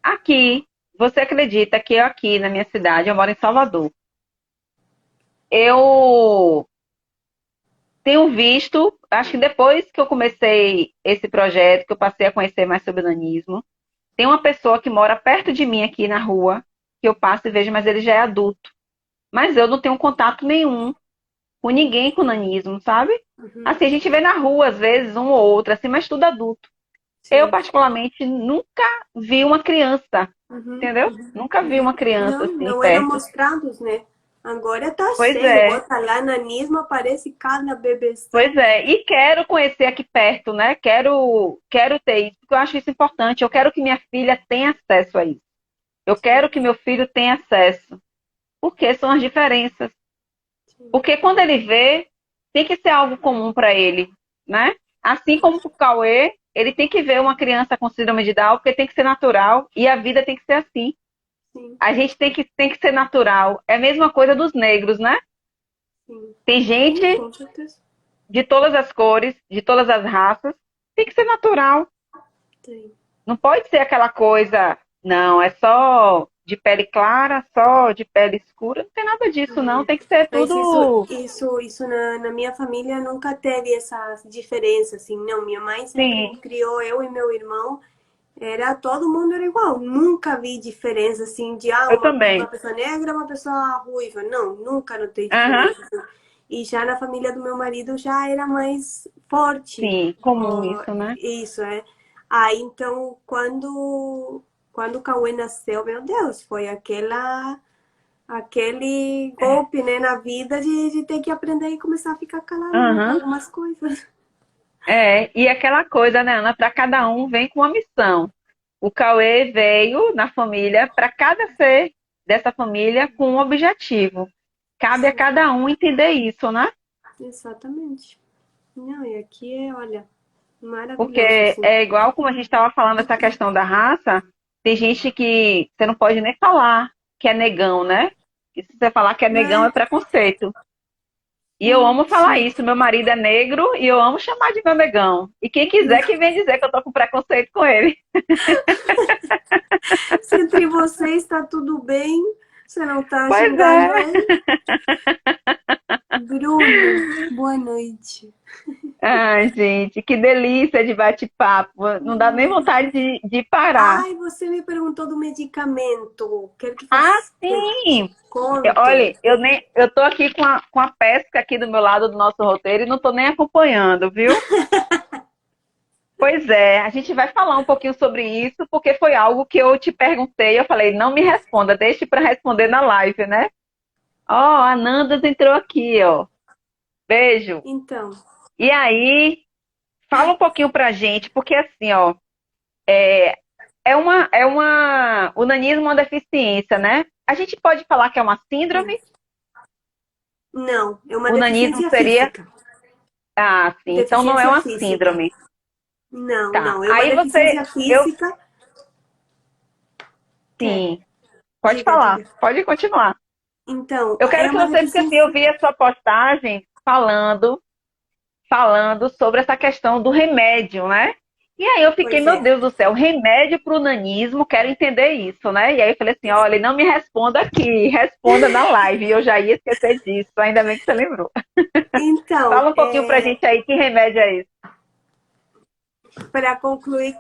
Aqui, você acredita que eu aqui na minha cidade, eu moro em Salvador, eu tenho visto, acho que depois que eu comecei esse projeto, que eu passei a conhecer mais sobre o nanismo, tem uma pessoa que mora perto de mim aqui na rua, que eu passo e vejo, mas ele já é adulto. Mas eu não tenho contato nenhum com ninguém com nanismo, sabe? Uhum, Assim, a gente vê na rua, às vezes, um ou outro, assim, mas tudo adulto. Eu, sim. particularmente, nunca vi uma criança, Uhum, entendeu? uhum, Nunca vi uhum. uma criança, Não, assim, não eram perto. mostrados, né? Agora tá Pois cheio, é, bota lá nanismo, aparece cada pois bebeção. é. E quero conhecer aqui perto, né? Quero ter isso, porque eu acho isso importante. Eu quero que minha filha tenha acesso a isso. Eu quero que meu filho tenha acesso. Porque são as diferenças. Sim, Porque quando ele vê, tem que ser algo comum para ele, né? Assim como para o Cauê, ele tem que ver uma criança com síndrome de Down, porque tem que ser natural e a vida tem que ser assim. sim, A gente tem que ser natural. É a mesma coisa dos negros, né? sim. Tem Sim, gente com certeza. de todas as cores, de todas as raças, tem que ser natural. Sim. Não pode ser aquela coisa, não, é só de pele clara, só de pele escura. Não tem nada disso, não. Uhum. Tem que ser Mas tudo. isso na minha família nunca teve essa diferença, assim, não. Minha mãe sempre me Sim, criou, eu e meu irmão, era, todo mundo era igual. Nunca vi diferença, assim, de, eu uma também. pessoa negra, uma pessoa ruiva. Não, nunca notei Aham, diferença, assim. E já na família do meu marido já era mais forte. sim, comum Ó, isso, né? isso, é. Aí, então, quando o Cauê nasceu, meu Deus, foi aquele golpe, né, na vida de ter que aprender e começar a ficar calado em Aham. algumas coisas. É, e aquela coisa, né, Ana, para cada um vem com uma missão. O Cauê veio na família, para cada ser dessa família, com um objetivo. Cabe a Sim, cada um entender isso, né? exatamente. Não, e aqui é, olha, maravilhoso, Porque assim. é igual como a gente estava falando essa questão da raça, tem gente que você não pode nem falar que é negão, né? E se você falar que é negão é É, preconceito. E eu amo falar sim. isso. Meu marido é negro e eu amo chamar de meu negão. E quem quiser que venha dizer que eu tô com preconceito com ele. Se entre vocês está tudo bem, você não está Pois xingando é. ele. Bruno, boa noite. Ai, gente, que delícia de bate-papo. Não dá nem vontade de parar. Ai, você me perguntou do medicamento. Quero que Ah, você sim! conte. Olha, eu tô aqui com a pesca aqui do meu lado do nosso roteiro e não tô nem acompanhando, viu? Pois é, a gente vai falar um pouquinho sobre isso, porque foi algo que eu te perguntei, eu falei, não me responda, deixe para responder na live, né? Ó, a Nandas entrou aqui, ó. Beijo. Então, E aí, fala um pouquinho pra gente, porque assim, ó, o nanismo é uma deficiência, né? A gente pode falar que é uma síndrome, não, é uma o nanismo deficiência seria, física. sim, então não é Deficiência uma física. síndrome. Não, Tá. não, é uma Aí você, deficiência eu, física. quer? Sim, pode Diga, falar, diga. pode continuar. Então, Eu é quero que uma você, porque assim, eu deficiência. vi a sua postagem falando sobre essa questão do remédio, né? E aí eu fiquei, Pois meu é. Deus do céu, remédio para o nanismo, quero entender isso, né? E aí eu falei assim, olha, não me responda aqui, responda na live. E eu já ia esquecer disso, ainda bem que você lembrou. Então, Fala um pouquinho pra gente aí, que remédio é esse? para concluir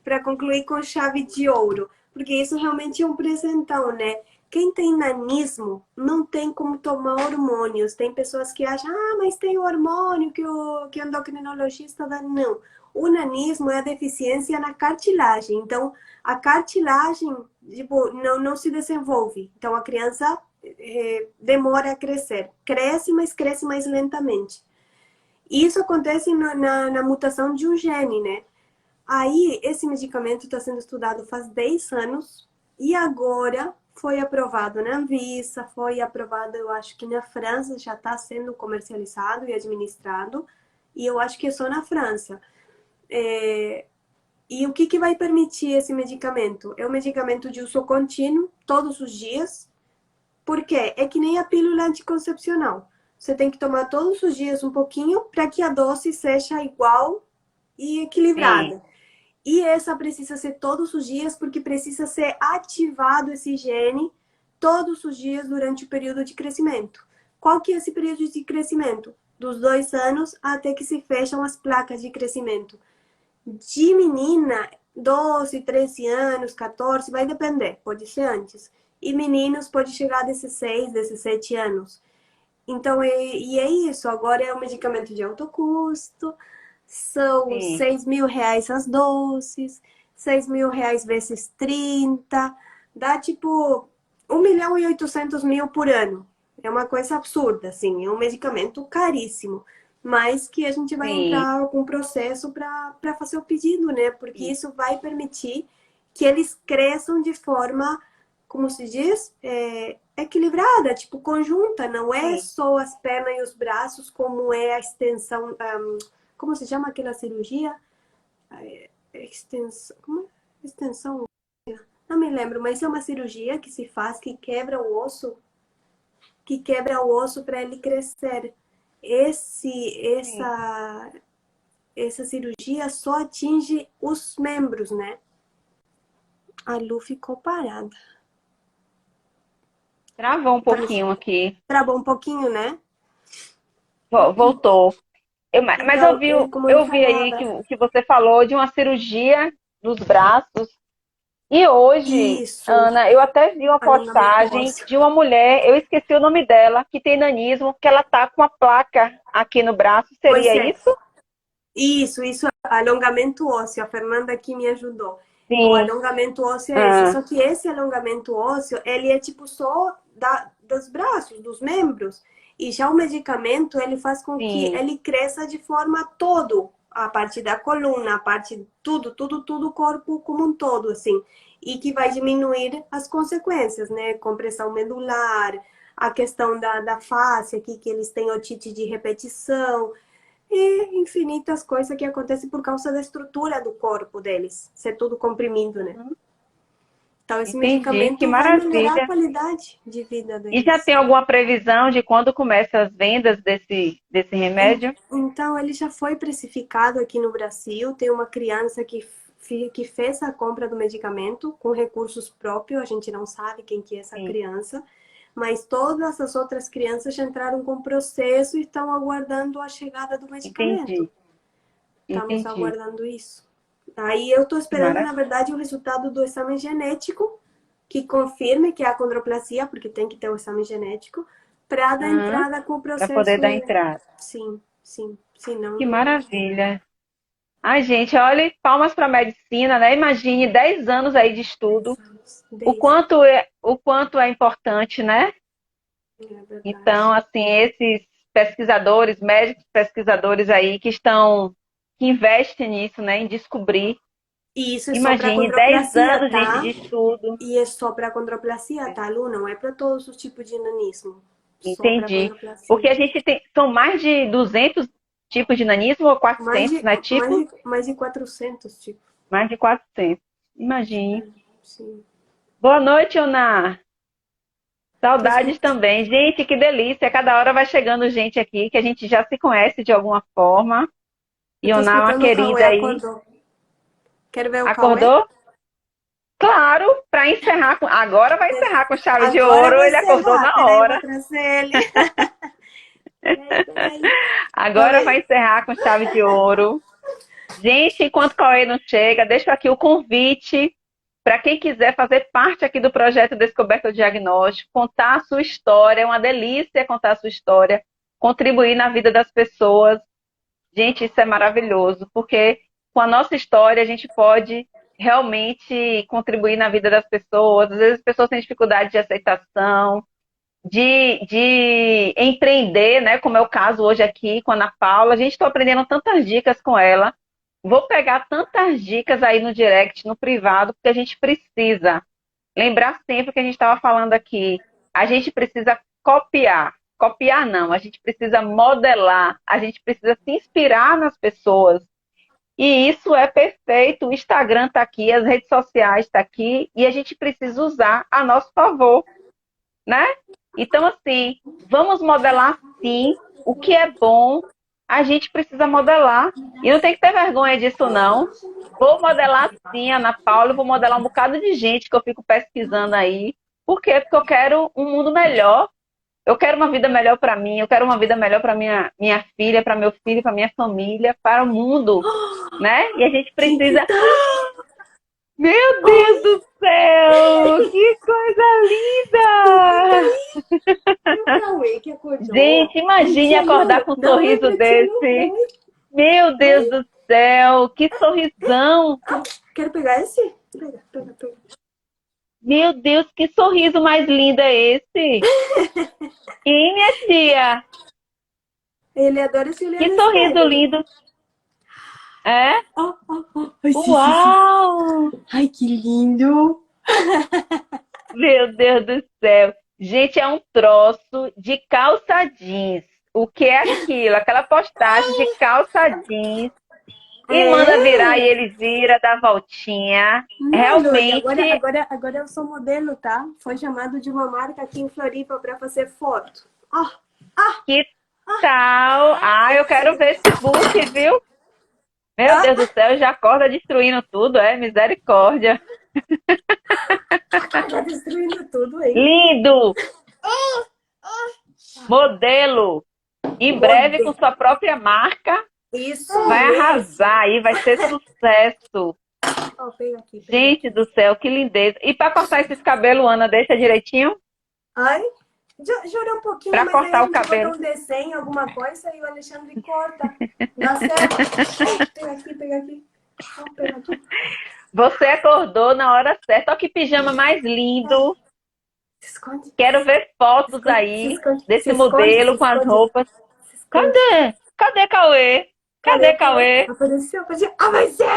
para concluir com chave de ouro, porque isso realmente é um presentão, né? Quem tem nanismo não tem como tomar hormônios. Tem pessoas que acham, mas tem hormônio que o endocrinologista dá. Não. O nanismo é a deficiência na cartilagem. Então, a cartilagem, tipo, não se desenvolve. Então, a criança demora a crescer. Cresce, mas cresce mais lentamente. Isso acontece na mutação de um gene, né? Aí, esse medicamento está sendo estudado faz 10 anos e agora foi aprovado na Anvisa, foi aprovado, eu acho que na França já está sendo comercializado e administrado, e eu acho que é só na França. E o que vai permitir esse medicamento? É um medicamento de uso contínuo, todos os dias, porque é que nem a pílula anticoncepcional. Você tem que tomar todos os dias um pouquinho para que a dose seja igual e Sim, equilibrada. E essa precisa ser todos os dias, porque precisa ser ativado esse gene todos os dias durante o período de crescimento. Qual que é esse período de crescimento? Dos 2 anos até que se fecham as placas de crescimento. De menina, 12, 13 anos, 14, vai depender, pode ser antes. E meninos pode chegar a 16, 17 anos. Então, e é isso. Agora é um medicamento de alto custo. São sim, R$ 6.000 as doses. R$ 6.000 vezes 30. Dá tipo 1.800.000 por ano. É uma coisa absurda, assim. É um medicamento caríssimo. Mas que a gente vai sim, entrar com um processo para fazer o pedido, né? Porque sim, isso vai permitir que eles cresçam de forma, como se diz, equilibrada, tipo conjunta, não é sim. só as pernas e os braços, como é a extensão, como se chama aquela cirurgia? Extensão, como é? Extensão, não me lembro, mas é uma cirurgia que se faz que quebra o osso para ele crescer. Esse, Sim. essa, essa cirurgia só atinge os membros, né? A Lu ficou parada. Travou um Tá me... pouquinho aqui, Travou um pouquinho, né? voltou. Mas Então, como eu eu vi aí falava, que você falou de uma cirurgia dos braços. E hoje, isso, Ana, eu até vi uma alongamento postagem ósseo. de uma mulher, eu esqueci o nome dela, que tem nanismo, que ela tá com uma placa aqui no braço. Pois Seria é, isso? isso, alongamento ósseo. A Fernanda aqui me ajudou. O Sim. alongamento ósseo é esse. Ah, Só que esse alongamento ósseo, ele é tipo só dos braços, dos membros. E já o medicamento, ele faz com que sim. ele cresça de forma todo. A parte da coluna, a parte, tudo, o corpo como um todo, assim. E que vai diminuir as consequências, né? Compressão medular, a questão da face aqui, que eles têm otite de repetição e infinitas coisas que acontecem por causa da estrutura do corpo deles, ser tudo comprimido, né? Uhum. Então, esse Entendi, que medicamento vai melhorar a maravilha. qualidade de vida E já deles. tem alguma previsão de quando começa as vendas desse remédio? Então, ele já foi precificado aqui no Brasil. Tem uma criança que fez a compra do medicamento com recursos próprios. A gente não sabe quem que é essa Sim, criança. Mas todas as outras crianças já entraram com processo e estão aguardando a chegada do medicamento. entendi, Estamos entendi. aguardando isso. Aí eu estou Que esperando, na maravilha. verdade, o resultado do exame genético, que confirme que é a condroplasia, porque tem que ter o exame genético, para dar entrada com o Para poder processo. dar entrada. Sim, sim. Senão Que não. maravilha. Ai, gente, olha, palmas para a medicina, né? Imagine 10 anos aí de 10 estudo, anos. 10, o quanto é importante, né? é Então, verdade. assim, esses pesquisadores, médicos pesquisadores aí que investem nisso, né, em descobrir. E isso é só para Imagine 10 condroplasia, anos, gente, de tá? estudo. E é só para condroplasia, tá, Lu? Não é para todos os tipos de nanismo. Só para Entendi. Porque condroplasia. a gente tem, são mais de 200 tipos de nanismo ou Mais 400, de, né? mais Tipos, de, mais de 400 tipos. mais de 400. Imagine. Sim. Boa noite, Ana. Tô Saudades escutando. também. Gente, que delícia. Cada hora vai chegando gente aqui que a gente já se conhece de alguma forma. Eu tô Ioná, uma escutando o Cauê, querida aí. acordou. Quero ver o Cauê? Acordou? Claro, para encerrar com... Agora vai encerrar com chave de Agora eu ouro. vou Ele acordou encerrar. na Peraí, vou hora. trazer ele. Peraí. Agora Cauê. vai encerrar com chave de ouro. Gente, enquanto o Cauê não chega, deixo aqui o convite para quem quiser fazer parte aqui do projeto Descoberta do Diagnóstico, contar a sua história, é uma delícia contar a sua história, contribuir na vida das pessoas. Gente, isso é maravilhoso, porque com a nossa história a gente pode realmente contribuir na vida das pessoas. Às vezes as pessoas têm dificuldade de aceitação, de empreender, né? Como é o caso hoje aqui com a Ana Paula. A gente está aprendendo tantas dicas com ela. Vou pegar tantas dicas aí no direct, no privado, porque a gente precisa lembrar sempre que a gente estava falando aqui. A gente precisa copiar. Copiar não, a gente precisa modelar, a gente precisa se inspirar nas pessoas. E isso é perfeito. O Instagram está aqui, as redes sociais estão aqui, e a gente precisa usar a nosso favor, né? Então, assim, vamos modelar sim o que é bom, a gente precisa modelar. E não tem que ter vergonha disso, não. Vou modelar sim, Ana Paula, vou modelar um bocado de gente que eu fico pesquisando aí. Por quê? Porque eu quero um mundo melhor. Eu quero uma vida melhor para mim, eu quero uma vida melhor para minha filha, para meu filho, para minha família, para o mundo, né? E a gente Quem que precisa. tá? Meu Deus Oi, do céu! Que coisa quem que tá linda! aí? É o Cauê que acordou. Gente, Ai, imagine tia acordar Lu, com um dá oi sorriso pra tia Lu. Dá desse. oi. Meu Deus Oi. do céu, que sorrisão! Quero pegar esse? Pega, pega, pega. Meu Deus, que sorriso mais lindo é esse? E minha tia, Ele adora se olhar que no sorriso espelho. lindo! É? Oh, oh, oh. Ai, sim, sim, sim. Uau! Ai, que lindo. Meu Deus do céu! Gente, é um troço de calça jeans. O que é aquilo? Aquela postagem de calça jeans e manda virar e É. ele vira, dá voltinha. Não, Lori, Realmente, agora eu sou modelo, tá? Foi chamado de uma marca aqui em Floripa para fazer foto. Ah, ah, que tal? Ah, eu quero ver esse book, viu? Meu Deus do ah. céu, já acorda destruindo tudo, é misericórdia. Tá destruindo tudo aí. Lindo! Modelo! Em breve com Modelo. sua própria marca, Isso vai mesmo. arrasar aí, vai ser sucesso. Ó, pega aqui, pega Gente aqui. do céu, que lindeza. E para cortar esses cabelos, Ana, deixa direitinho? Ai, jura um pouquinho, Para mas aí a cortar o gente bota cabelo. um desenho, alguma coisa e o Alexandre corta. Dá certo? Ó, pega aqui, pega aqui. Ó, pega aqui. Você acordou na hora certa. Olha que pijama mais lindo. Se esconde. Quero ver Se fotos esconde, se aí esconde, se desse esconde, se modelo com as esconde. roupas. Se esconde. Cadê? Cadê Cauê? Cadê Cadê o Cauê? Cauê? Apareceu, apareceu. Apareceu!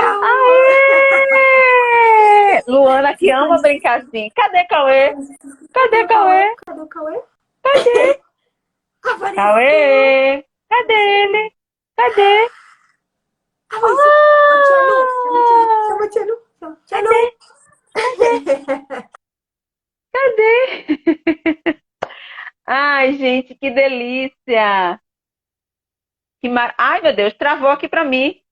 Aê! Luana Se que ama esconde, se brincar esconde. assim. Cadê Cauê? Cadê Cadê o Cauê? Cauê? Cadê o Cauê? Cadê? Apareceu! Cauê! Cadê Apareceu. ele? Cadê? Apareceu. Ô, tia Lu, chama a tia Lu, Ah! chama a tia Lu. Chama a tia Cadê? Lu. Cadê? Cadê? Ai, gente, que delícia! Ai, meu Deus, travou aqui pra mim.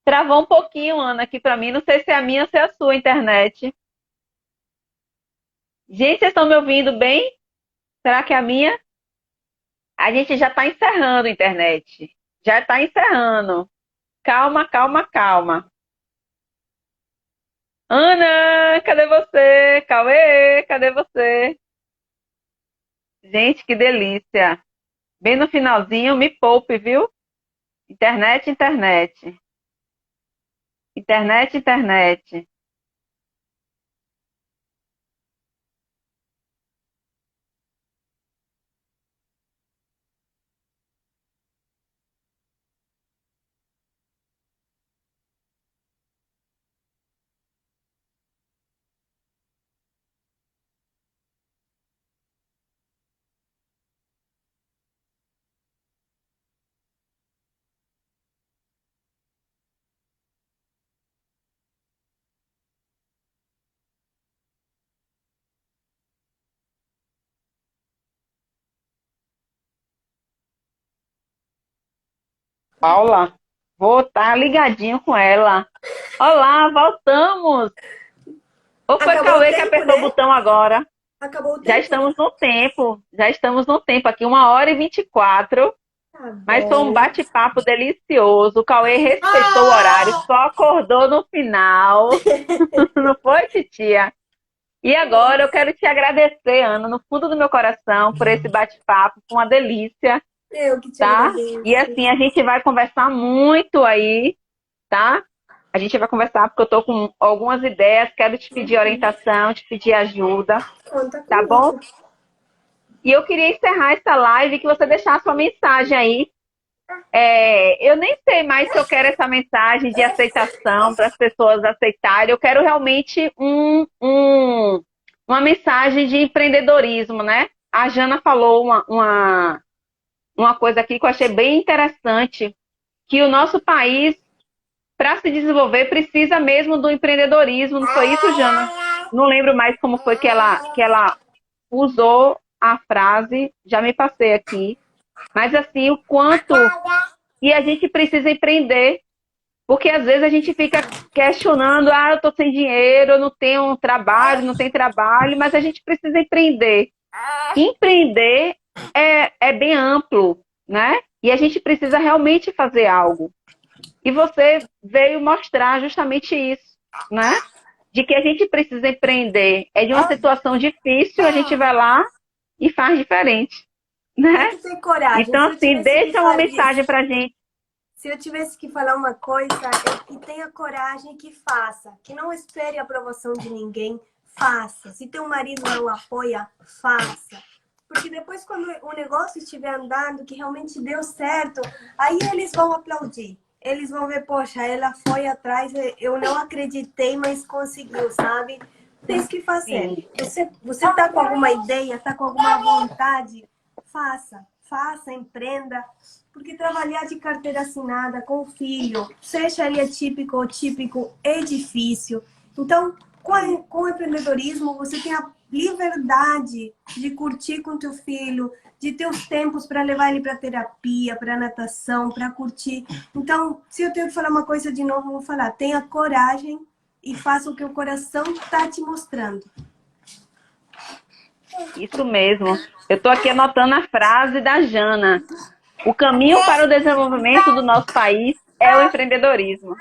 Travou um pouquinho, Ana, aqui pra mim. Não sei se é a minha ou se é a sua internet. Gente, vocês estão me ouvindo bem? Será que é a minha? A gente já está encerrando a internet. Já está encerrando. Calma, calma, calma. Ana, cadê você? Cauê, cadê você? Gente, que delícia. Bem no finalzinho, me poupe, viu? Internet, internet. Internet, internet. Paula. Vou estar ligadinho com ela. Olá, voltamos. Ou foi Acabou o Cauê que tempo, apertou o né? botão agora? Acabou o Já tempo? estamos no tempo. Já estamos no tempo aqui, 1h24. Tá Mas foi um bom. bate-papo delicioso. O Cauê respeitou o horário, Ah! só acordou no final. Não foi, titia? E agora eu quero te agradecer, Ana, no fundo do meu coração, por esse bate-papo. Foi uma delícia, Eu que te tá? E agradeço. assim, a gente vai conversar muito aí, tá? A gente vai conversar porque eu tô com algumas ideias, quero te pedir orientação, te pedir ajuda, Conta tá bom? comigo. E eu queria encerrar essa live que você deixasse sua mensagem aí. Eu nem sei mais se eu quero essa mensagem de aceitação para as pessoas aceitarem. Eu quero realmente uma mensagem de empreendedorismo, né? A Jana falou uma coisa aqui que eu achei bem interessante, que o nosso país, para se desenvolver, precisa mesmo do empreendedorismo. Não foi isso, Jana? Não lembro mais como foi que ela usou a frase, já me passei aqui. Mas assim, o quanto e a gente precisa empreender, porque às vezes a gente fica questionando, eu estou sem dinheiro, eu não tenho um trabalho, não tenho trabalho, mas a gente precisa empreender. Empreender é bem amplo, né? E a gente precisa realmente fazer algo. E você veio mostrar justamente isso, né? De que a gente precisa empreender. É de uma situação difícil, a gente vai lá e faz diferente, Tem né? que ter coragem. Então, Se eu assim, tivesse que deixa uma fazer, mensagem pra gente. se eu tivesse que falar uma coisa, é que tenha coragem e que faça. Que não espere a aprovação de ninguém. Faça. Se teu marido não apoia, faça. Porque depois, quando o negócio estiver andando, que realmente deu certo, aí eles vão aplaudir. Eles vão ver, poxa, ela foi atrás, eu não acreditei, mas conseguiu, sabe? Tem que fazer. Sim. Você tá com alguma ideia, tá com alguma vontade? Faça. Faça, empreenda. Porque trabalhar de carteira assinada com o filho, seja ele atípico ou típico, é difícil. Então, com o empreendedorismo, você tem a liberdade de curtir com teu filho, de ter os tempos para levar ele para terapia, para natação, para curtir. Então, se eu tenho que falar uma coisa de novo, eu vou falar: tenha coragem e faça o que o coração está te mostrando. Isso mesmo. Eu estou aqui anotando a frase da Jana. O caminho para o desenvolvimento do nosso país é o empreendedorismo.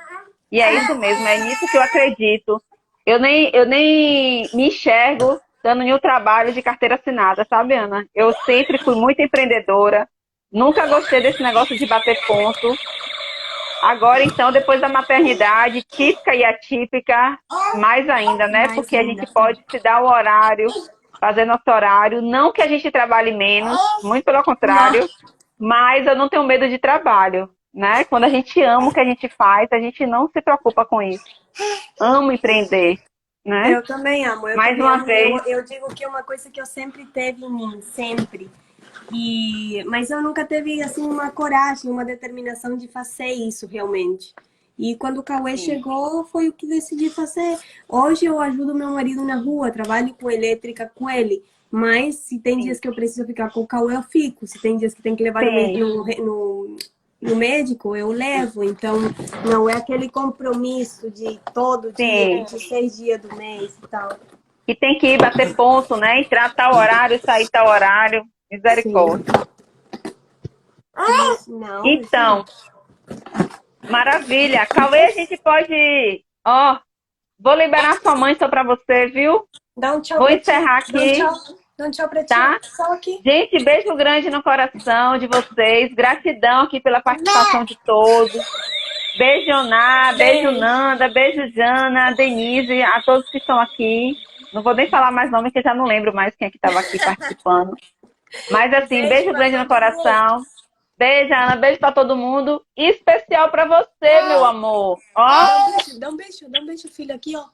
E é isso mesmo, é nisso que eu acredito. Eu nem me enxergo dando nenhum trabalho de carteira assinada, sabe, Ana? Eu sempre fui muito empreendedora, nunca gostei desse negócio de bater ponto. Agora, então, depois da maternidade, típica e atípica, mais ainda, né? Mais Porque a ainda. gente pode se dar o horário, fazer nosso horário. Não que a gente trabalhe menos, muito pelo Não. contrário, mas eu não tenho medo de trabalho, né? Quando a gente ama o que a gente faz, a gente não se preocupa com isso. Amo empreender, né? Eu também amo, eu Mais também uma amo. vez, Eu digo que é uma coisa que eu sempre teve em mim, sempre. Mas eu nunca teve assim uma coragem, uma determinação de fazer isso realmente. E quando o Cauê sim, chegou, foi o que decidi fazer. Hoje eu ajudo meu marido na rua, trabalho com elétrica com ele. Mas se tem dias sim, que eu preciso ficar com o Cauê, eu fico. Se tem dias que tem que levar sim. no médico, eu levo. Então, não é aquele compromisso de todo dia, Sim. 26 dias do mês e tal. E tem que ir bater ponto, né? Entrar tal horário, sair tal horário. Sim. Misericórdia. Não, isso não. Então, maravilha. Cauê, a gente pode. Ó, vou liberar sua mãe só pra você, viu? Dá um tchau Vou pra ti. encerrar Dá um aqui, tchau. Dá um tchau pra ti. tá? Só aqui. Gente, beijo grande no coração de vocês. Gratidão aqui pela participação de todos. Beijo, Ná, beijo, Beijo. Nanda, beijo, Jana, Denise, a todos que estão aqui. Não vou nem falar mais nome, que eu já não lembro mais quem é que estava aqui participando. Mas assim, Beijo beijo pra grande no todo mundo. coração. Beijo, Ana, beijo pra todo mundo. E especial pra você, meu amor. Ó, Dá um beijo, dá um beijo, dá um beijo, filho, aqui, ó.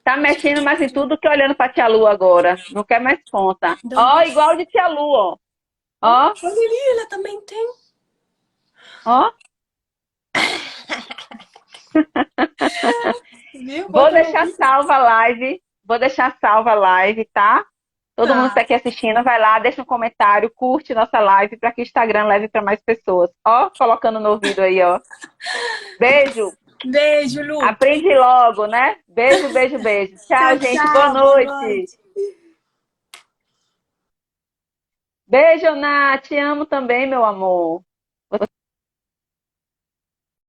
tá mexendo mais em tudo que olhando pra tia Lu agora. Não quer mais conta. Dá um Ó, beijo. igual de tia Lu, ó. Ó, Ó, olha ali, ela também tem. ó. Viu? Vou Bota no deixar vídeo. salva a live. Vou deixar salva a live, tá? Todo mundo que está Tá. aqui assistindo, vai lá, deixa um comentário, curte nossa live para que o Instagram leve para mais pessoas. Ó, colocando no ouvido aí, ó. Beijo. Beijo, Lu. Aprende logo, né? Beijo, beijo, beijo. Tchau, Tchau, gente. Boa tchau. Boa noite. noite. Beijo, Nath. Te amo também, meu amor.